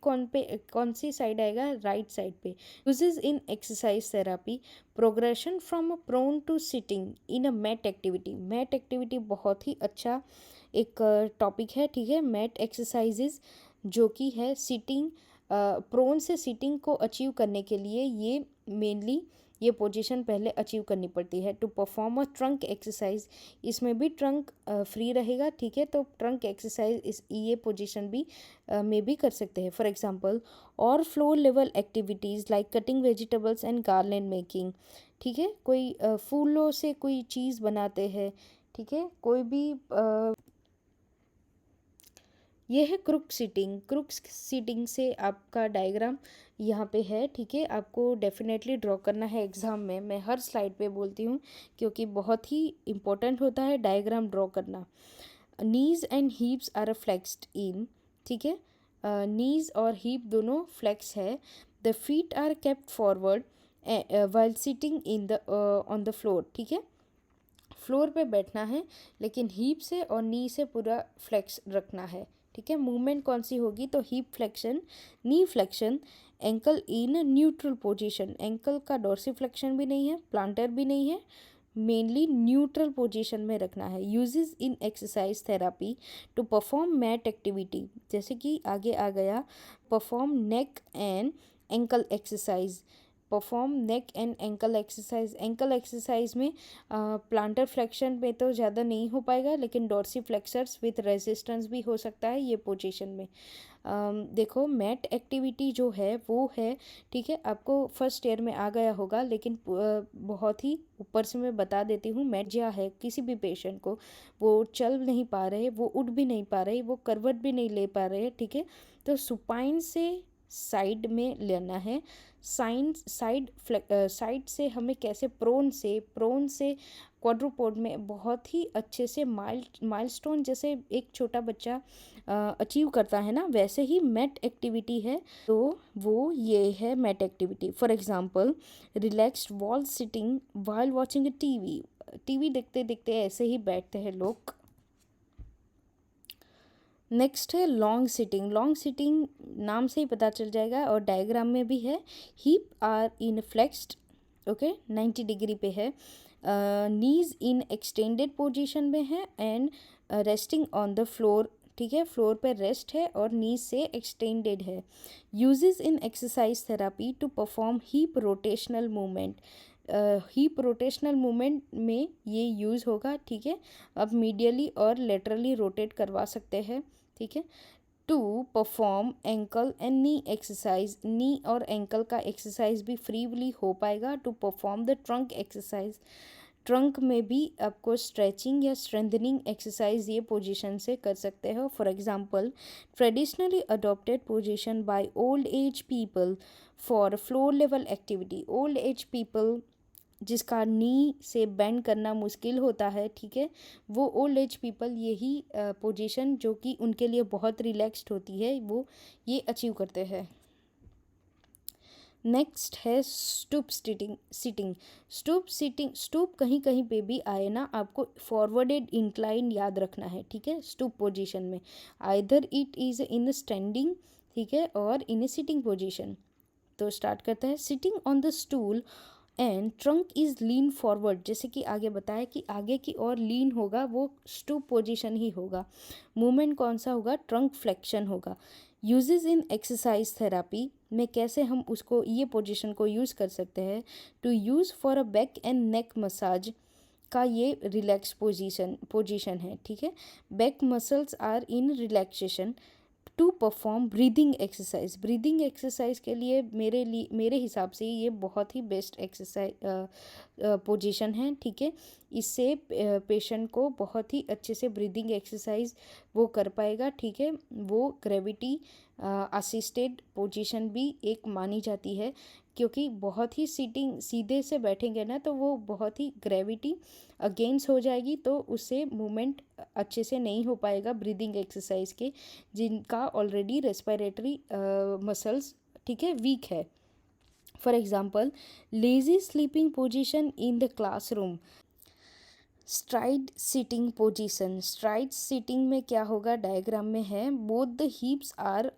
कौन सी साइड आएगा, राइट साइड पे। Uses in exercise therapy, progression from prone to sitting in a mat activity. Mat activity बहुत ही अच्छा एक टॉपिक है, ठीक है। मैट एक्सरसाइजेज जो कि है सिटिंग, प्रोन से सिटिंग को अचीव करने के लिए ये मेनली ये पोजीशन पहले अचीव करनी पड़ती है। To perform a trunk exercise, इसमें भी ट्रंक फ्री रहेगा, ठीक है, तो ट्रंक एक्सरसाइज ये पोजीशन भी में भी कर सकते हैं। फॉर एग्जांपल और floor level activities like cutting vegetables and garland making, ठीक है, कोई फूलों से कोई चीज़ बनाते हैं, ठीक है, कोई भी ये है क्रुक सीटिंग। क्रुक सीटिंग से आपका डायग्राम यहाँ पे है, ठीक है, आपको डेफिनेटली ड्रॉ करना है एग्ज़ाम में। मैं हर स्लाइड पे बोलती हूँ क्योंकि बहुत ही इम्पोर्टेंट होता है डायग्राम ड्रॉ करना। Knees and hips are flexed in, ठीक है, नीज़ और हीप दोनों फ्लेक्स है। The feet are kept forward while sitting in the on the floor, ठीक है, फ्लोर पे बैठना है लेकिन हीप से और नी से पूरा फ्लेक्स रखना है, ठीक है। मूवमेंट कौन सी होगी, तो heap flexion, knee flexion, ankle in neutral position. Ankle का डोर्सिफ्लेक्शन भी नहीं है, प्लांटर भी नहीं है, मेनली न्यूट्रल पोजीशन में रखना है। Uses in exercise therapy to perform mat activity, जैसे कि आगे आ गया perform neck and ankle exercise. Perform neck and ankle exercise, ankle exercise में प्लांटर फ्लेक्शन में तो ज़्यादा नहीं हो पाएगा, लेकिन डॉर्सी फ्लेक्सर्स विथ रेजिस्टेंस भी हो सकता है ये पोजीशन में। देखो मैट एक्टिविटी जो है वो है, ठीक है, आपको फर्स्ट ईयर में आ गया होगा, लेकिन बहुत ही ऊपर से मैं बता देती हूँ। मैट जो है किसी भी पेशेंट को, वो चल नहीं पा रहे, वो उठ भी नहीं पा रहे, वो करवट भी नहीं ले पा रहे, ठीक है, तो सुपाइन से साइड में लेना है। साइड से हमें कैसे, प्रोन से क्वाड्रुपोड में बहुत ही अच्छे से माइलस्टोन जैसे एक छोटा बच्चा अचीव करता है ना, वैसे ही मैट एक्टिविटी है, तो वो ये है mat activity. For example relaxed wall sitting while watching TV देखते देखते ऐसे ही बैठते हैं लोग। नेक्स्ट है लॉन्ग सिटिंग। लॉन्ग सिटिंग नाम से ही पता चल जाएगा और डायग्राम में भी है। Hip are in flexed, okay, 90 degree पे है। नीज इन एक्सटेंडेड पोजीशन में है and resting on the floor, ठीक है, फ्लोर पे रेस्ट है और नीज से एक्सटेंडेड है। Uses in exercise therapy to perform hip rotational movement. Hip rotational movement में ये यूज़ होगा, ठीक है। अब मीडियली और लेटरली रोटेट करवा सकते हैं, ठीक है। To perform ankle and knee exercise, knee और एंकल का एक्सरसाइज भी फ्रीली हो पाएगा। To perform the trunk exercise, trunk में भी आपको स्ट्रेचिंग या स्ट्रेंथनिंग एक्सरसाइज ये पोजीशन से कर सकते हो। For example, traditionally adopted position by old age people for floor level activity. Old age people जिसका नी से बेंड करना मुश्किल होता है, ठीक है, वो ओल्ड एज पीपल यही पोजीशन जो कि उनके लिए बहुत रिलैक्स्ड होती है, वो ये अचीव करते हैं। नेक्स्ट है स्टूप सिटिंग। स्टूप कहीं कहीं पे भी आए ना, आपको फॉरवर्डेड इंक्लाइन याद रखना है, ठीक है। स्टूप पोजीशन में either it is in standing, ठीक है, और इन ए सिटिंग पोजीशन। तो स्टार्ट करते हैं। Sitting on the stool and trunk is lean forward, जैसे कि आगे बताया कि आगे की ओर लीन होगा, वो स्टूप पोजीशन ही होगा। मूवमेंट कौन सा होगा? ट्रंक फ्लेक्शन होगा। यूजेस इन एक्सरसाइज थेरापी में कैसे हम उसको ये पोजीशन को यूज़ कर सकते हैं? To use for a back and neck massage का ये रिलैक्स पोजीशन है, ठीक है। Back muscles are in relaxation. To perform breathing exercise, breathing exercise के लिए मेरे हिसाब से ये बहुत ही बेस्ट एक्सरसाइज पोजीशन है, ठीक है। इससे पेशेंट को बहुत ही अच्छे से ब्रीदिंग एक्सरसाइज वो कर पाएगा, ठीक है। वो ग्रेविटी असिस्टेड पोजीशन भी एक मानी जाती है, क्योंकि बहुत ही सीटिंग सीधे से बैठेंगे ना तो वो बहुत ही ग्रेविटी अगेंस्ट हो जाएगी, तो उससे मूवमेंट अच्छे से नहीं हो पाएगा ब्रीदिंग एक्सरसाइज के, जिनका ऑलरेडी रेस्पिरेटरी मसल्स, ठीक है, वीक है। For example, lazy sleeping position in the classroom. Stride sitting position. Stride sitting में क्या होगा? डायग्राम में है, both the hips are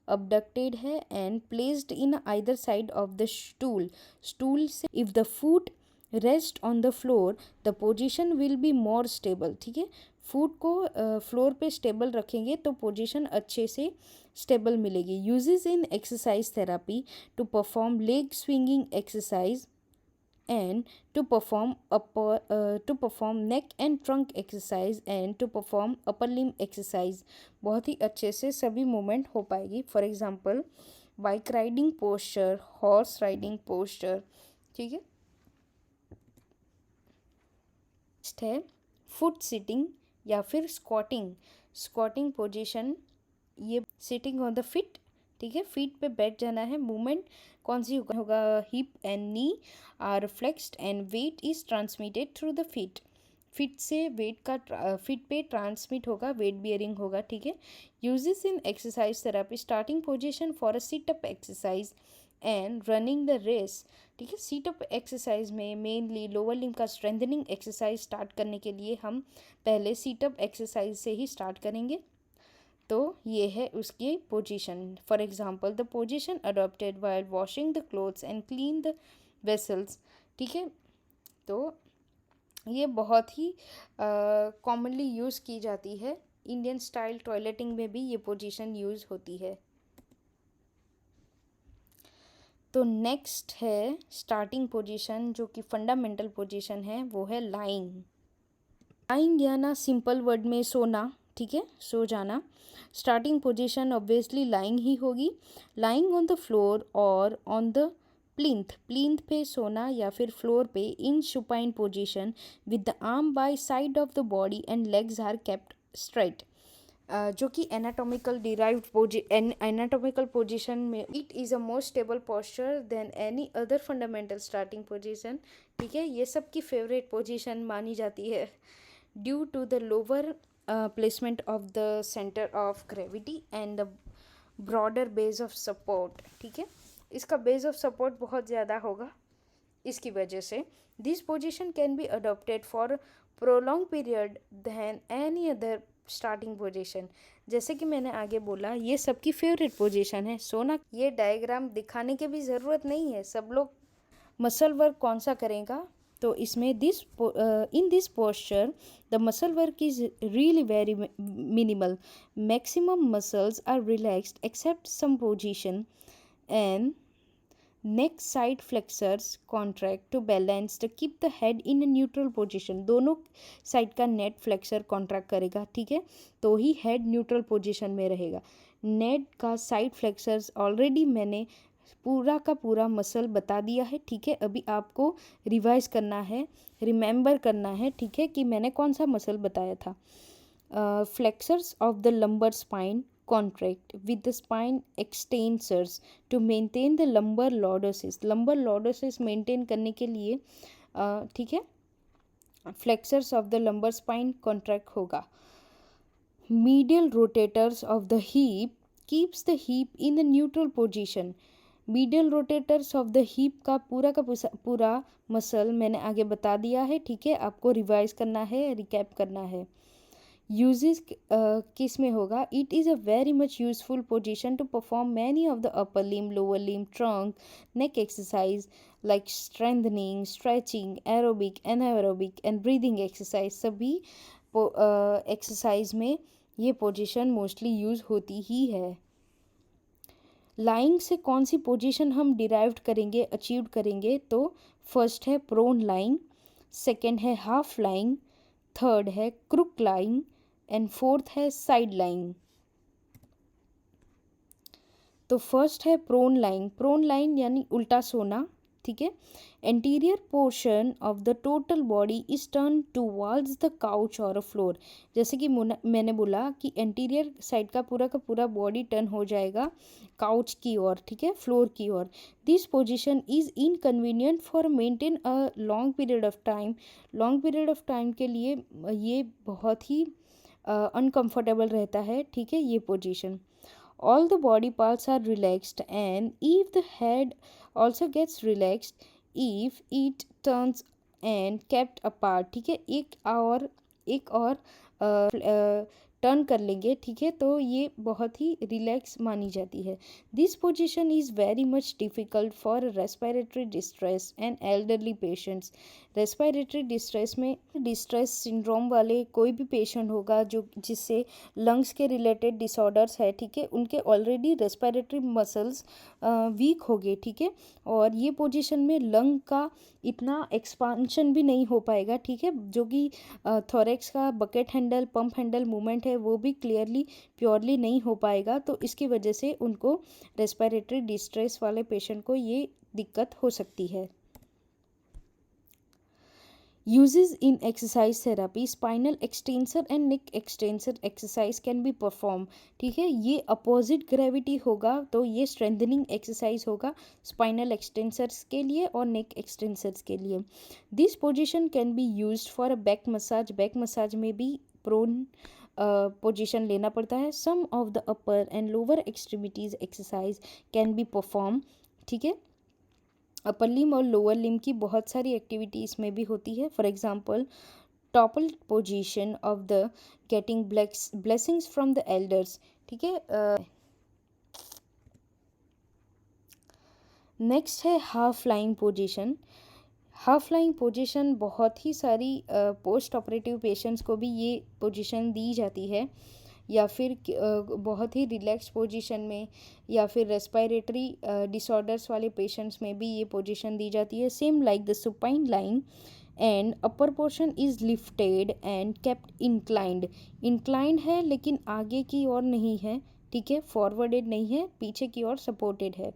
abducted है and placed in either side of the stool से if the foot rest on the floor the position will be more stable, ठीक है। फुट को फ्लोर पे स्टेबल रखेंगे तो पोजीशन अच्छे से स्टेबल मिलेगी। Uses in exercise therapy to perform leg swinging exercise and to perform neck and trunk exercise and to perform upper limb exercise। बहुत ही अच्छे से सभी मूवमेंट हो पाएगी। For example, bike riding posture, horse riding posture, ठीक है। नेक्स्ट है फुट सिटिंग या फिर स्क्वाटिंग पोजीशन। ये सिटिंग ऑन द फिट, ठीक है, फीट पे बैठ जाना है। मूवमेंट कौन सी होगा? Hip and knee are flexed and weight is transmitted through the feet. Feet से वेट का फीट पे ट्रांसमिट होगा, वेट बियरिंग होगा, ठीक है। Uses in exercise therapy, starting position for a sit up exercise and running the race, ठीक है। सीट अप एक्सरसाइज में मेनली लोअर लिम्ब का स्ट्रेंथनिंग एक्सरसाइज स्टार्ट करने के लिए हम पहले सीट अप एक्सरसाइज से ही स्टार्ट करेंगे। तो ये है उसकी position. For example, the position adopted while washing the clothes and clean the vessels, ठीक है। तो ये बहुत ही कॉमनली यूज़ की जाती है। इंडियन स्टाइल टॉयलेटिंग में भी ये पोजीशन यूज़ होती है। तो नेक्स्ट है स्टार्टिंग पोजीशन, जो कि फंडामेंटल पोजीशन है, वो है लाइंग या ना सिंपल वर्ड में सोना, ठीक है, सो जाना। स्टार्टिंग पोजीशन ऑब्वियसली लाइंग ही होगी। लाइंग ऑन द फ्लोर और ऑन द प्लिंथ पे सोना या फिर फ्लोर पे in supine position with the arm by side of the body and legs are kept straight, जो कि एनाटॉमिकल पोजीशन में it is a more stable posture than any other fundamental starting position, ठीक है। ये सब की फेवरेट पोजीशन मानी जाती है due to the lower placement of the center of gravity and the broader base of support, ठीक है। इसका base of support बहुत ज़्यादा होगा, इसकी वजह से this position can be adopted for prolonged period than any other starting position. जैसे कि मैंने आगे बोला, ये सबकी फेवरेट पोजीशन है। सोना ये डायग्राम दिखाने की भी ज़रूरत नहीं है, सब लोग। मसल वर्क कौन सा करेगा, तो इसमें in this posture the muscle work is really very minimal. Maximum muscles are relaxed except some position and neck side flexors contract to balance to keep the head in a neutral position। दोनों साइड का नेट फ्लेक्सर कॉन्ट्रैक्ट करेगा, ठीक है, तो ही हेड न्यूट्रल पोजीशन में रहेगा। नेट का साइड फ्लेक्सर्स ऑलरेडी मैंने पूरा का पूरा मसल बता दिया है, ठीक है। अभी आपको रिवाइज करना है, रिमेंबर करना है, ठीक है, कि मैंने कौन सा मसल बताया था। Flexors of the lumbar spine contract with the spine extensors to maintain the lumbar lordosis। lumbar lordosis maintain करने के लिए ठीक है, flexors of the lumbar spine contract होगा। medial rotators of the hip keeps the hip in the neutral position। medial rotators of the hip का पूरा मसल मैंने आगे बता दिया है, ठीक है, आपको रिवाइज करना है, रिकैप करना है। यूजेस किस में होगा, it is a very much useful position to perform many of the upper limb, lower limb, trunk, neck exercise like strengthening, stretching, aerobic, anaerobic and breathing exercise. सभी एक्सरसाइज में ये पोजीशन मोस्टली यूज होती ही है। लाइंग से कौन सी पोजीशन हम डिराइव्ड करेंगे, अचीव करेंगे, तो फर्स्ट है प्रोन लाइंग, सेकेंड है हाफ लाइंग, थर्ड है क्रुक लाइंग एंड फोर्थ है साइड लाइन। तो फर्स्ट है प्रोन लाइन। प्रोन लाइन यानी उल्टा सोना, ठीक है। Anterior portion of the total body is turn towards the couch और अ फ्लोर। जैसे कि मैंने बोला कि एंटीरियर साइड का पूरा बॉडी टर्न हो जाएगा काउच की ओर, ठीक है, फ्लोर की ओर। This position is inconvenient for maintain a long period of time. Long period of time के लिए ये बहुत ही अनकंफर्टेबल रहता है, ठीक है, ये position. All the body parts are relaxed and if the head also gets relaxed if it turns and kept apart, ठीक है, एक और टर्न कर लेंगे, ठीक है, तो ये बहुत ही रिलैक्स मानी जाती है। This position is very much difficult for respiratory distress and elderly patients. Respiratory distress में डिस्ट्रेस सिंड्रोम वाले कोई भी पेशेंट होगा जो जिससे लंग्स के रिलेटेड डिसऑर्डर्स है, ठीक है, उनके ऑलरेडी रेस्पिरेटरी मसल्स वीक हो गए, ठीक है, और ये पोजीशन में लंग का इतना एक्सपांशन भी नहीं हो पाएगा, ठीक है, जो कि थोरेक्स का bucket handle, pump handle movement है वो भी क्लियरली प्योरली नहीं हो पाएगा। तो इसकी वजह से उनको रेस्पिरेटरी डिस्ट्रेस वाले पेशेंट को ये दिक्कत हो सकती है। Uses in exercise therapy, spinal extensor and neck extensor exercise can be performed, ठीक है, ये अपोजिट ग्रेविटी होगा तो ये स्ट्रेंथनिंग एक्सरसाइज होगा स्पाइनल एक्सटेंसर्स के लिए और नेक एक्सटेंसर्स के लिए। This position can be used for a back massage. Back massage में भी प्रोन पोजीशन लेना पड़ता है। Some of the upper and lower extremities exercise can be perform, ठीक है, अपर लिम और लोअर लिम की बहुत सारी एक्टिविटी इसमें भी होती है। For example topple position of the getting blessings from the elders, ठीक है। नेक्स्ट है half lying position. Half flying position बहुत ही सारी पोस्ट ऑपरेटिव पेशेंट्स को भी ये पोजीशन दी जाती है, या फिर बहुत ही रिलैक्स पोजीशन में, या फिर रेस्पिरेटरी डिसऑर्डर्स वाले पेशेंट्स में भी ये पोजीशन दी जाती है। Same like the supine line and upper portion is lifted and kept inclined. Inclined है लेकिन आगे की ओर नहीं है, ठीक है, फॉरवर्डेड नहीं है, पीछे की ओर सपोर्टेड है।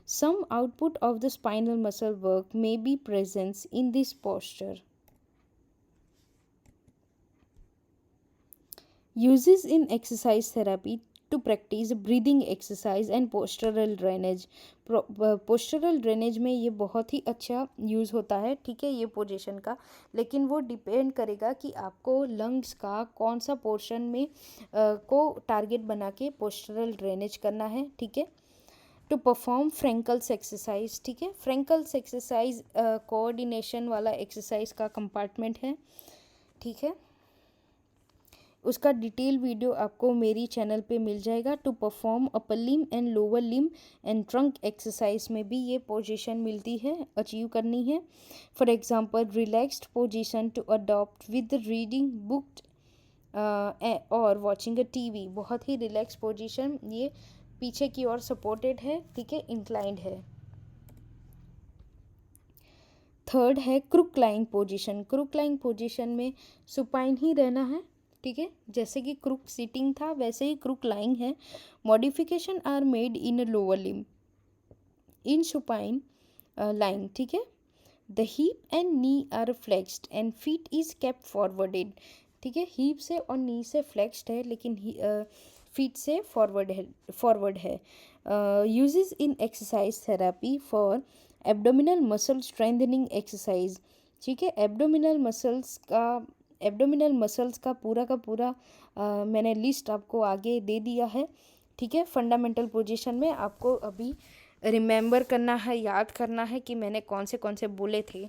Some output of the spinal muscle work may be present in this posture. Uses in exercise therapy to practice breathing exercise and postural drainage. postural drainage में ये बहुत ही अच्छा यूज़ होता है, ठीक है, ये पोजीशन का, लेकिन वो डिपेंड करेगा कि आपको लंग्स का कौन सा पोर्शन में को टारगेट बना के पोस्टरल ड्रेनेज करना है, ठीक है। टू परफॉर्म फ्रेंकल्स एक्सरसाइज, ठीक है, फ्रेंकल्स एक्सरसाइज कोऑर्डिनेशन वाला एक्सरसाइज का कंपार्टमेंट है, ठीक है। उसका डिटेल वीडियो आपको मेरी चैनल पे मिल जाएगा। To perform upper limb and lower limb and trunk exercise में भी ये पोजीशन मिलती है, अचीव करनी है। For example relaxed position to adopt with reading book और वॉचिंग अ टीवी। बहुत ही रिलैक्स पोजीशन, ये पीछे की ओर सपोर्टेड है, ठीक है, इंक्लाइंड है। थर्ड है crook lying position. Crook lying position में सुपाइन ही रहना है, ठीक है, जैसे कि क्रुक सिटिंग था वैसे ही क्रुक लाइंग है। Modification are made in lower limb in supine lying, ठीक है। The hip and knee are flexed and feet is kept forwarded, ठीक है। हीप से और नी से फ्लेक्स्ड है, लेकिन फीट से फॉरवर्ड है। Uses in exercise therapy for abdominal muscle strengthening exercise, ठीक है। एब्डोमिनल मसल्स का पूरा मैंने लिस्ट आपको आगे दे दिया है, ठीक है। फंडामेंटल पोजीशन में आपको अभी रिमेंबर करना है, याद करना है कि मैंने कौन से बोले थे।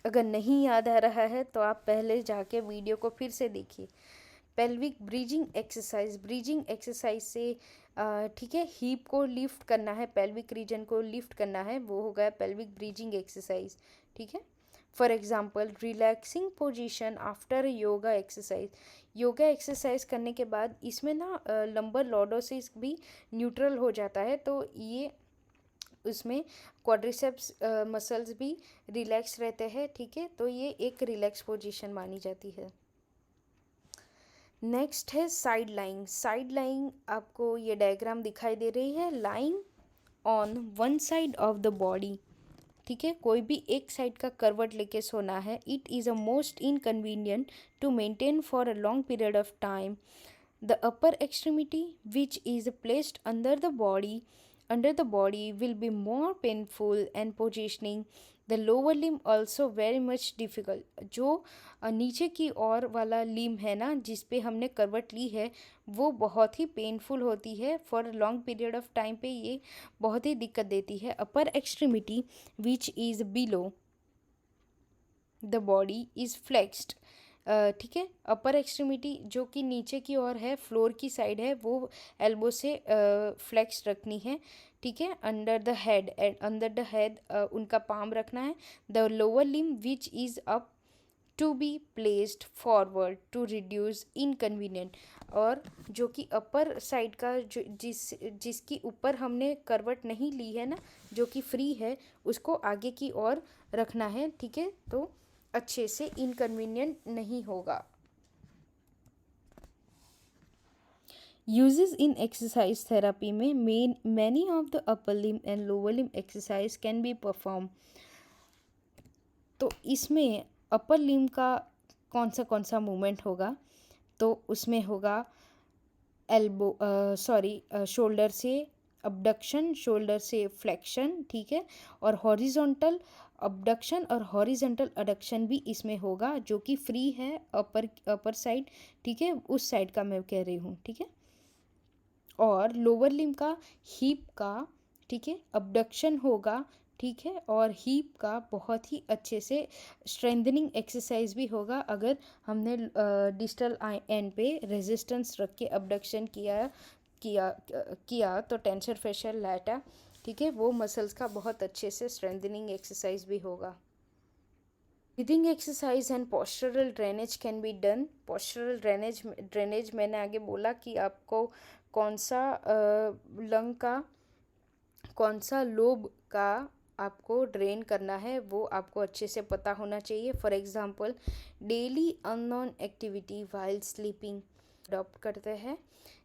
अगर नहीं याद आ रहा है तो आप पहले जाके वीडियो को फिर से देखिए। पेल्विक ब्रीजिंग एक्सरसाइज से ठीक है, हीप को लिफ्ट करना है, पेल्विक रीजन को लिफ्ट करना है, वो हो गया पेल्विक ब्रीजिंग एक्सरसाइज, ठीक है। For example relaxing position after yoga exercise. Yoga exercise करने के बाद इसमें ना लंबर लॉर्डोसिस भी न्यूट्रल हो जाता है, तो ये उसमें क्वाड्रिसेप्स मसल्स भी रिलैक्स रहते हैं, ठीक है। तो ये एक रिलैक्स पोजीशन मानी जाती है। नेक्स्ट है साइड लाइंग। साइड लाइंग आपको ये डायग्राम दिखाई दे रही है, lying on one side of the body, ठीक है। कोई भी एक साइड का करवट लेके सोना है। It is a most inconvenient to maintain for a long period of time. The upper extremity which is placed under the body will be more painful and positioning the lower limb also very much difficult। जो नीचे की ओर वाला लिम है ना, जिस पे हमने करवट ली है, वो बहुत ही पेनफुल होती है for long period of time पे, ये बहुत ही दिक्कत देती है। Upper extremity which is below the body is flexed, ठीक है। अपर एक्सट्रीमिटी जो कि नीचे की ओर है, फ्लोर की साइड है, वो एल्बो से फ्लेक्स रखनी है, ठीक है। अंडर द हेड उनका पाम रखना है। The lower limb which is up to be placed forward to reduce inconvenient. और जो कि अपर साइड का जो जिसकी ऊपर हमने करवट नहीं ली है ना, जो कि फ्री है, उसको आगे की ओर रखना है, ठीक है, तो अच्छे से इनकन्वीनियंट नहीं होगा। यूजेस इन एक्सरसाइज थेरापी में many of the upper limb and lower Liam exercise can be perform. तो इसमें अपर लिम का कौन सा मूवमेंट होगा, तो उसमें होगा शोल्डर से अबडक्शन, शोल्डर से फ्लेक्शन, ठीक है, और हॉरिजॉन्टल अबडक्शन और हॉरिजॉन्टल अडक्शन भी इसमें होगा, जो कि फ्री है अपर साइड, ठीक है, उस साइड का मैं कह रही हूँ, ठीक है। और लोअर लिम का हीप का, ठीक है, अबडक्शन होगा, ठीक है, और हीप का बहुत ही अच्छे से स्ट्रेंथनिंग एक्सरसाइज भी होगा। अगर हमने डिस्टल एंड पे रेजिस्टेंस रख के अबडक्शन किया तो टेंसर फेशियल लैटा, ठीक है, वो मसल्स का बहुत अच्छे से स्ट्रेंथनिंग एक्सरसाइज भी होगा। Breathing exercise and postural drainage can be done. Postural drainage मैंने आगे बोला कि आपको कौन सा लंग का, कौन सा लोब का आपको ड्रेन करना है, वो आपको अच्छे से पता होना चाहिए। For example daily unknown activity while sleeping adopt करते हैं।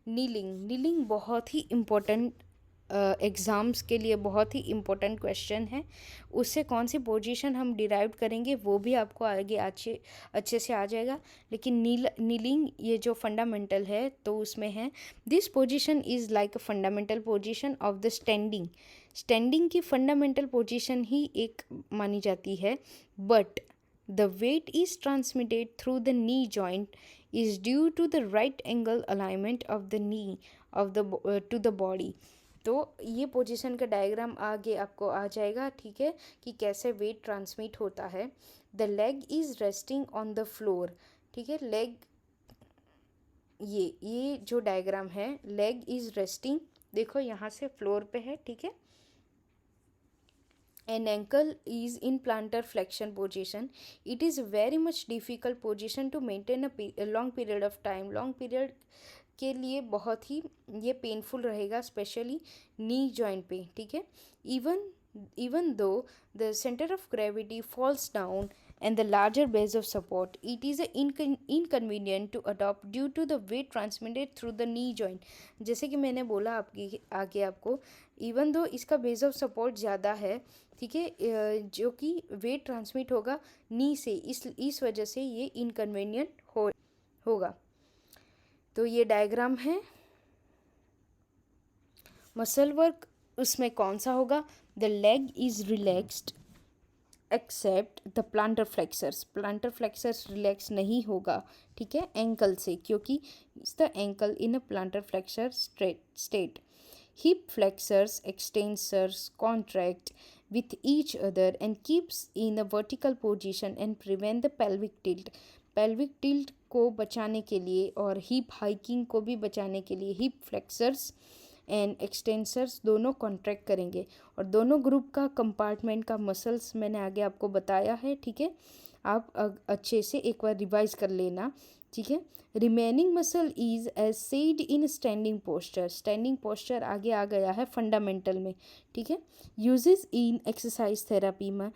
नीलिंग बहुत ही इम्पोर्टेंट, एग्ज़ाम्स के लिए बहुत ही इम्पोर्टेंट क्वेश्चन है। उससे कौन सी पोजीशन हम डिराइव करेंगे वो भी आपको आगे अच्छे से आ जाएगा। लेकिन नीलिंग ये जो फंडामेंटल है, तो उसमें है this position is like a fundamental position of the standing की फंडामेंटल पोजीशन ही एक मानी जाती है। But the weight is transmitted through the knee joint is due to the right angle alignment of the knee to the body. तो ये पोजीशन का डायग्राम आगे आपको आ जाएगा, ठीक है, कि कैसे वेट ट्रांसमिट होता है। The leg is resting on the floor, ठीक है, लेग ये जो डायग्राम है, लेग इज रेस्टिंग, देखो यहाँ से फ्लोर पे है, ठीक है। An ankle is in plantar flexion position. It is very much difficult position to maintain a long period of time. Long period के लिए बहुत ही ये पेनफुल रहेगा, स्पेशली नी जॉइंट पे, ठीक है। even though the center of gravity falls down and the larger base of support, it is inconvenient to adopt due to the weight transmitted through the knee joint. जैसे कि मैंने बोला आपकी आगे आपको, इवन दो इसका बेस ऑफ सपोर्ट ज़्यादा है, ठीक है, जो कि वेट ट्रांसमिट होगा नी से, इस वजह से ये इनकन्वीनियंट होगा। तो ये डायग्राम है मसल वर्क, उसमें कौन सा होगा, the leg is relaxed except the plantar flexors relax नहीं होगा, ठीक है, एंकल से, क्योंकि the ankle in a plantar flexor state. Hip flexors extensors contract with each other and keeps in a vertical position and prevent the pelvic tilt. pelvic tilt को बचाने के लिए और हिप हाइकिंग को भी बचाने के लिए हिप फ्लेक्सर्स एंड एक्सटेंसर्स दोनों कॉन्ट्रैक्ट करेंगे, और दोनों ग्रुप का कंपार्टमेंट का मसल्स मैंने आगे आपको बताया है, ठीक है। आप अच्छे से एक बार रिवाइज कर लेना, ठीक है। Remaining muscle is as said in standing posture आगे आ गया है फंडामेंटल में, ठीक है। यूजेस इन एक्सरसाइज थेरेपी में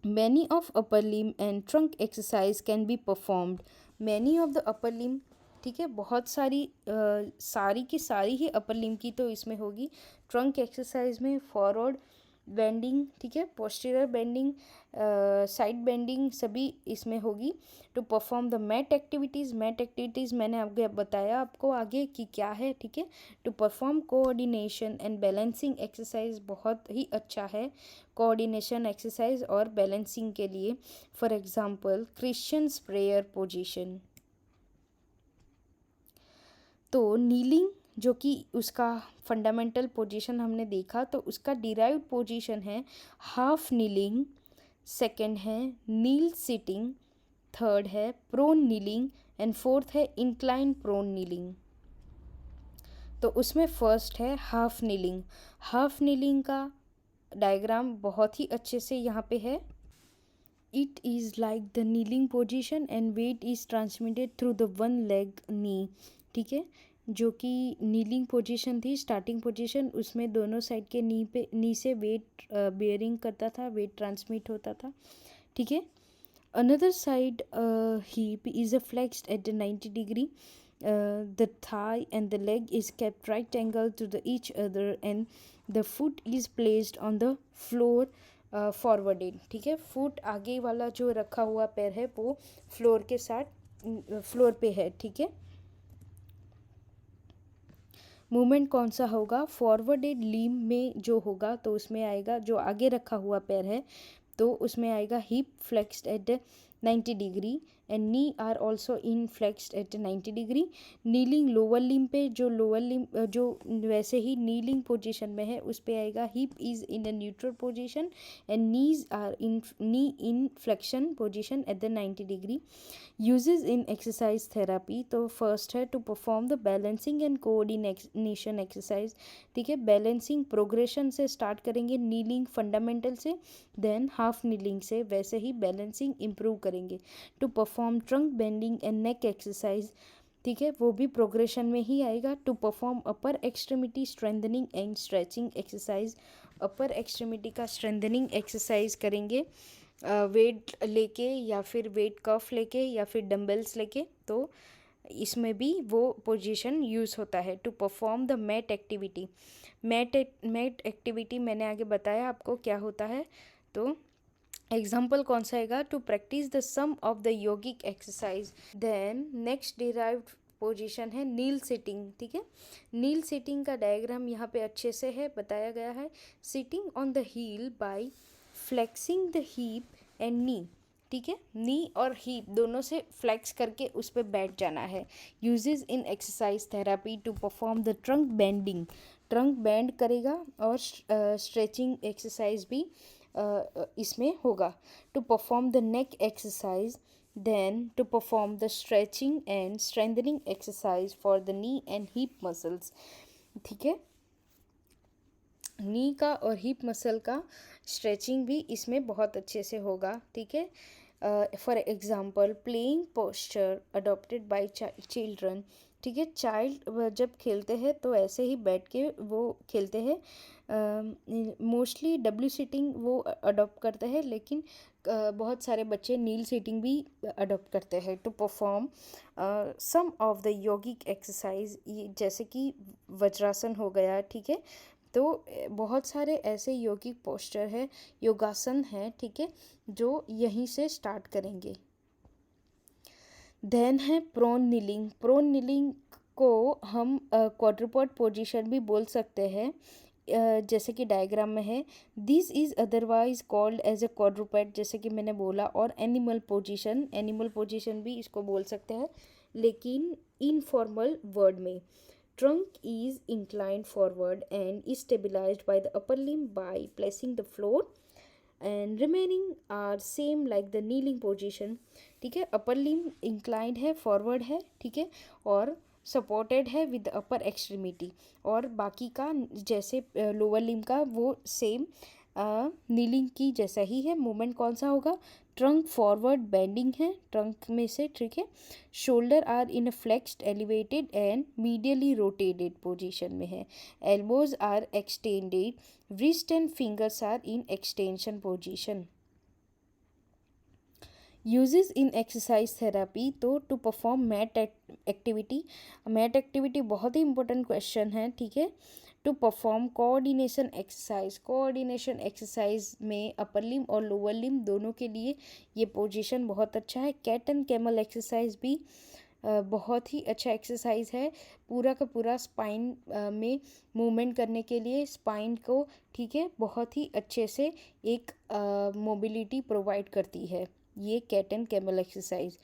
many of upper limb and trunk exercise can be performed. Many of the upper limb, ठीक है, बहुत सारी सारी की सारी ही अपर लिम की तो इसमें होगी। ट्रंक एक्सरसाइज में फॉरवर्ड बेंडिंग, ठीक है, पोस्टीरियर बेंडिंग, साइड बेंडिंग सभी इसमें होगी। To perform the mat activities मैंने आगे बताया आपको आगे कि क्या है, ठीक है। To perform coordination and balancing exercise बहुत ही अच्छा है, कोऑर्डिनेशन एक्सरसाइज और बैलेंसिंग के लिए। For example Christians prayer position. तो नीलिंग जो कि उसका फंडामेंटल पोजीशन हमने देखा, तो उसका डिराइव्ड पोजीशन है हाफ नीलिंग, सेकंड है नील सिटिंग, थर्ड है प्रोन नीलिंग एंड फोर्थ है इंक्लाइन प्रोन नीलिंग। तो उसमें फर्स्ट है हाफ नीलिंग। हाफ नीलिंग का डायग्राम बहुत ही अच्छे से यहाँ पे है। It is like the kneeling position and weight is transmitted through the one leg नी, ठीक है। जो कि नीलिंग पोजीशन थी, स्टार्टिंग पोजीशन, उसमें दोनों साइड के नी से वेट बेयरिंग करता था, वेट ट्रांसमिट होता था, ठीक है। Another side hip is a flexed at the 90 degree, the thigh and the leg is kept right angle to the each other and the foot is placed on the floor forwarded, ठीक है। फुट आगे वाला जो रखा हुआ पैर है वो फ्लोर के साथ फ्लोर पे है, ठीक है। मूवमेंट कौन सा होगा, फॉरवर्डेड लीम में जो होगा तो उसमें आएगा, जो आगे रखा हुआ पैर है तो उसमें आएगा hip flexed at 90 degree and knee are also in flexed at 90 degree. Kneeling lower limb पे, जो लोअर लिम जो वैसे ही नीलिंग पोजीशन में है उस पे आएगा hip is in a neutral position and knees are in flexion position at the 90 degree. Uses in exercise therapy, तो फर्स्ट है to perform the balancing and coordination exercise, ठीक है। बैलेंसिंग प्रोग्रेशन से स्टार्ट करेंगे, नीलिंग फंडामेंटल से, देन हाफ नीलिंग से, वैसे ही बैलेंसिंग इम्प्रूव करेंगे। To perform trunk bending and neck exercise, ठीक है, वो भी प्रोग्रेशन में ही आएगा। To perform upper extremity strengthening and stretching exercise, upper extremity का स्ट्रेंथनिंग एक्सरसाइज करेंगे वेट लेके या फिर वेट कफ लेके या फिर डंबल्स लेके, तो इसमें भी वो पोजीशन यूज़ होता है। To perform the mat activity मैंने आगे बताया आपको क्या होता है, तो एग्जाम्पल कौन सा आएगा, to practice the some of the yogic exercise. Then next derived position है नील सिटिंग, ठीक है। नील सिटिंग का डायग्राम यहाँ पे अच्छे से है बताया गया है। Sitting on the heel by flexing the hip and knee, ठीक है, नी और हीप दोनों से फ्लेक्स करके उस पर बैठ जाना है। Uses in exercise therapy to perform the trunk bending, trunk bend करेगा और स्ट्रेचिंग एक्सरसाइज भी इसमें होगा। To perform the neck exercise, Then to perform the stretching and strengthening exercise for the knee and hip muscles, ठीक है, नी का और हिप मसल का स्ट्रेचिंग भी इसमें बहुत अच्छे से होगा, ठीक है। For example playing posture adopted by children, ठीक है, चाइल्ड जब खेलते हैं तो ऐसे ही बैठ के वो खेलते हैं। मोस्टली डब्ल्यू सिटिंग वो अडॉप्ट करते हैं, लेकिन बहुत सारे बच्चे नील सिटिंग भी अडॉप्ट करते हैं to perform some of the yogic exercise, जैसे कि वज्रासन हो गया, ठीक है। तो बहुत सारे ऐसे योगिक पोस्चर है, योगासन है, ठीक है, जो यहीं से स्टार्ट करेंगे। देन है प्रोन नीलिंग। प्रोन नीलिंग को हम क्वाड्रुपॉड पोजीशन भी बोल सकते हैं, जैसे कि डायग्राम में है। This is otherwise called as a quadruped, जैसे कि मैंने बोला, और एनिमल पोजीशन भी इसको बोल सकते हैं, लेकिन इनफॉर्मल वर्ड में। Trunk is inclined forward and is stabilized by the upper limb by placing the floor and remaining are same like the kneeling position, ठीक है। अपर लिम्ब इंक्लाइंड है, फॉरवर्ड है, ठीक है, और सपोर्टेड है विद अपर एक्सट्रीमिटी, और बाकी का जैसे लोअर लिम्ब का वो सेम नीलिंग की जैसा ही है। मूवमेंट कौन सा होगा, ट्रंक फॉरवर्ड बेंडिंग है ट्रंक में से, ठीक है। Shoulder are in a flexed elevated and medially rotated position में है। Elbows are extended, wrist and fingers are in extension position. Uses in exercise therapy, तो to perform mat activity. Mat activity बहुत ही इंपॉर्टेंट क्वेश्चन है, ठीक है। टू परफॉर्म कोऑर्डिनेशन एक्सरसाइज में अपर लिम्ब और लोअर लिम्ब दोनों के लिए ये पोजीशन बहुत अच्छा है। कैट एंड कैमल एक्सरसाइज भी बहुत ही अच्छा एक्सरसाइज है, पूरा का पूरा स्पाइन में मूवमेंट करने के लिए स्पाइन को, ठीक है, बहुत ही अच्छे से एक मोबिलिटी प्रोवाइड करती है ये cat and camel exercise.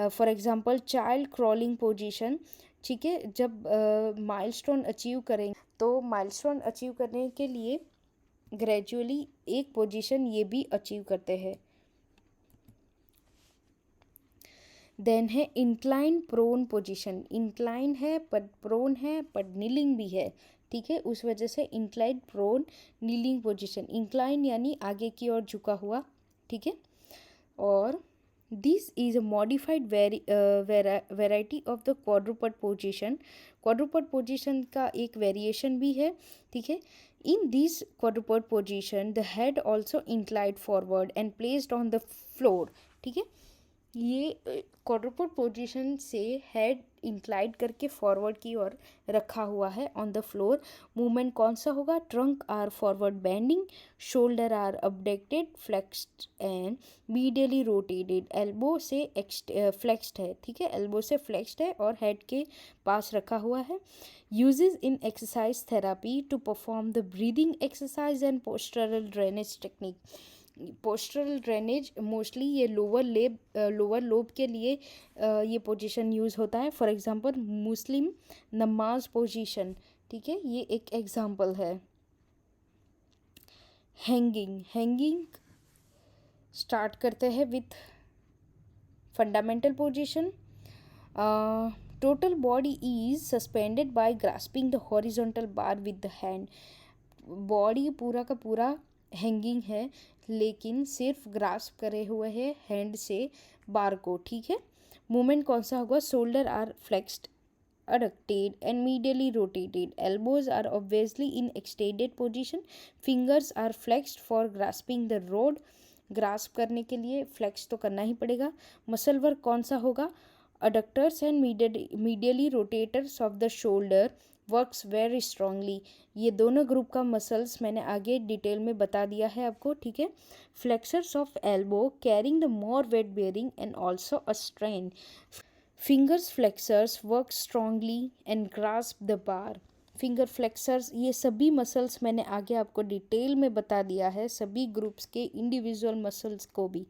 For example child crawling position, ठीक है, जब माइलस्टोन अचीव करेंगे तो माइलस्टोन अचीव करने के लिए ग्रेजुअली एक पोजीशन ये भी अचीव करते हैं। देन है इंक्लाइन प्रोन पोजीशन। इंक्लाइन है पर प्रोन है पर नीलिंग भी है, ठीक है, उस वजह से incline prone kneeling position. Incline यानी आगे की ओर झुका हुआ, ठीक है। और this is a modified variety of the quadruped position. Quadruped position का एक वेरिएशन भी है, ठीक है। In this quadruped position the head also inclined forward and placed on the floor, ठीक है। ये क्वाड्रुपड पोजीशन से हेड इंक्लाइड करके फॉरवर्ड की ओर रखा हुआ है ऑन द फ्लोर। मूवमेंट कौन सा होगा, trunk are forward bending, shoulder are abducted flexed and medially rotated. Elbow से फ्लेक्स्ड है, ठीक है, एल्बो से फ्लेक्स्ड है और हेड के पास रखा हुआ है। Uses in exercise therapy to perform the breathing exercise and postural drainage technique. Postural drainage mostly ये लोअर लोब के लिए ये पोजीशन यूज़ होता है। फॉर एग्जांपल मुस्लिम नमाज पोजीशन, ठीक है, ये एक एग्जांपल है। हैंगिंग स्टार्ट करते हैं with fundamental position. Total body is suspended bye grasping the horizontal bar with the hand. Body पूरा का पूरा हैंगिंग है, लेकिन सिर्फ ग्रास्प करे हुए है हैंड से बार को, ठीक है। मूवमेंट कौन सा होगा, shoulder are flexed adducted and medially rotated. Elbows are obviously in extended position. Fingers are flexed for grasping the rod. Grasp करने के लिए फ्लेक्स तो करना ही पड़ेगा। मसल वर्क कौन सा होगा, adductors and medially rotators of the shoulder works very strongly. ये दोनों ग्रुप का मसल्स मैंने आगे डिटेल में बता दिया है आपको, ठीक है। Flexors of elbow carrying the more weight bearing and also a strain. Fingers flexors work strongly and grasp the bar. Finger flexors, ये सभी मसल्स मैंने आगे आपको डिटेल में बता दिया है, सभी ग्रुप्स के इंडिविजुअल मसल्स को भी,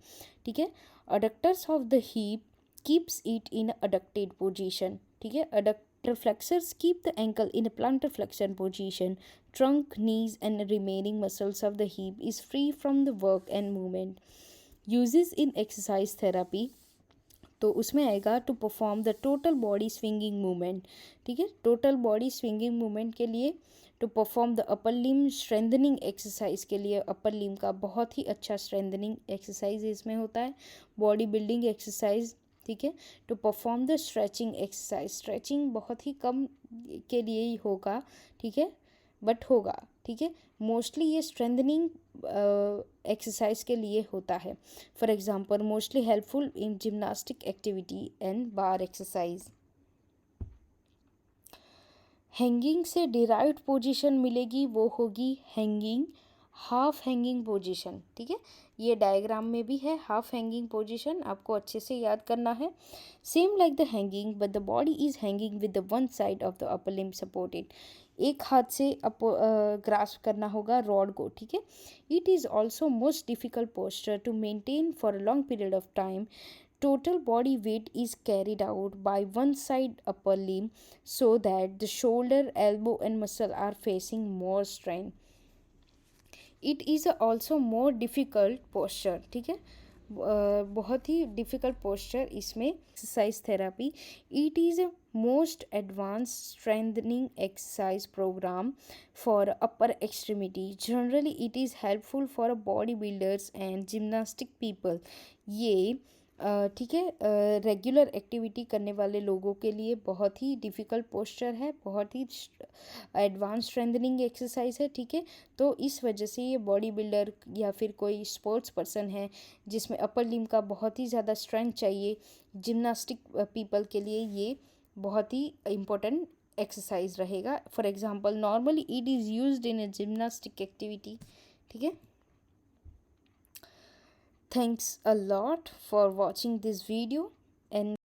ठीक है। Adductors of the hip keeps it in adducted position, ठीक है। Adductor flexors keep the ankle in a plantar flexion position. Trunk, knees and remaining muscles of the hip is free from the work and movement. Uses in exercise therapy, तो उसमें आएगा to perform the total body swinging movement, ठीक है। टोटल बॉडी स्विंगिंग मूवमेंट के लिए to perform the upper limb strengthening exercise के लिए अपर लिम का बहुत ही अच्छा स्ट्रेंथनिंग एक्सरसाइज इसमें होता है। बॉडी बिल्डिंग एक्सरसाइज, ठीक है। To perform the stretching exercise, stretching बहुत ही कम के लिए ही होगा, ठीक है, बट होगा, ठीक है। मोस्टली ये स्ट्रेंथनिंग एक्सरसाइज के लिए होता है। For example mostly helpful in gymnastic activity and bar exercise. Hanging से डिराइव्ड पोजीशन मिलेगी, वो होगी हैंगिंग, हाफ हैंगिंग पोजीशन, ठीक है। ये डायग्राम में भी है हाफ हैंगिंग पोजीशन, आपको अच्छे से याद करना है। Same like the hanging but the body is hanging with the one side of the upper limb supported. एक हाथ से ग्रास्प करना होगा रॉड को, ठीक है। It is also most difficult posture to maintain for a long period of time. Total body weight is carried out by one side upper limb so that the shoulder, elbow and muscle are facing more strain. It is also more difficult posture, ठीक है। बहुत ही डिफ़िकल्ट पोस्चर इसमें exercise therapy. It is a most advance strengthening exercise program for upper extremity. Generally it is helpful for body builders and gymnastic people. ये ठीक है, रेगुलर एक्टिविटी करने वाले लोगों के लिए बहुत ही डिफ़िकल्ट पोस्चर है, बहुत ही एडवांस स्ट्रेंथनिंग एक्सरसाइज है, ठीक है। तो इस वजह से ये बॉडी बिल्डर या फिर कोई स्पोर्ट्स पर्सन है जिसमें अपर लिम का बहुत ही ज़्यादा स्ट्रेंथ चाहिए, जिम्नास्टिक पीपल के लिए ये बहुत ही इम्पोर्टेंट एक्सरसाइज रहेगा। For example normally it is used in a gymnastic activity, ठीक है। Thanks a lot for watching this video and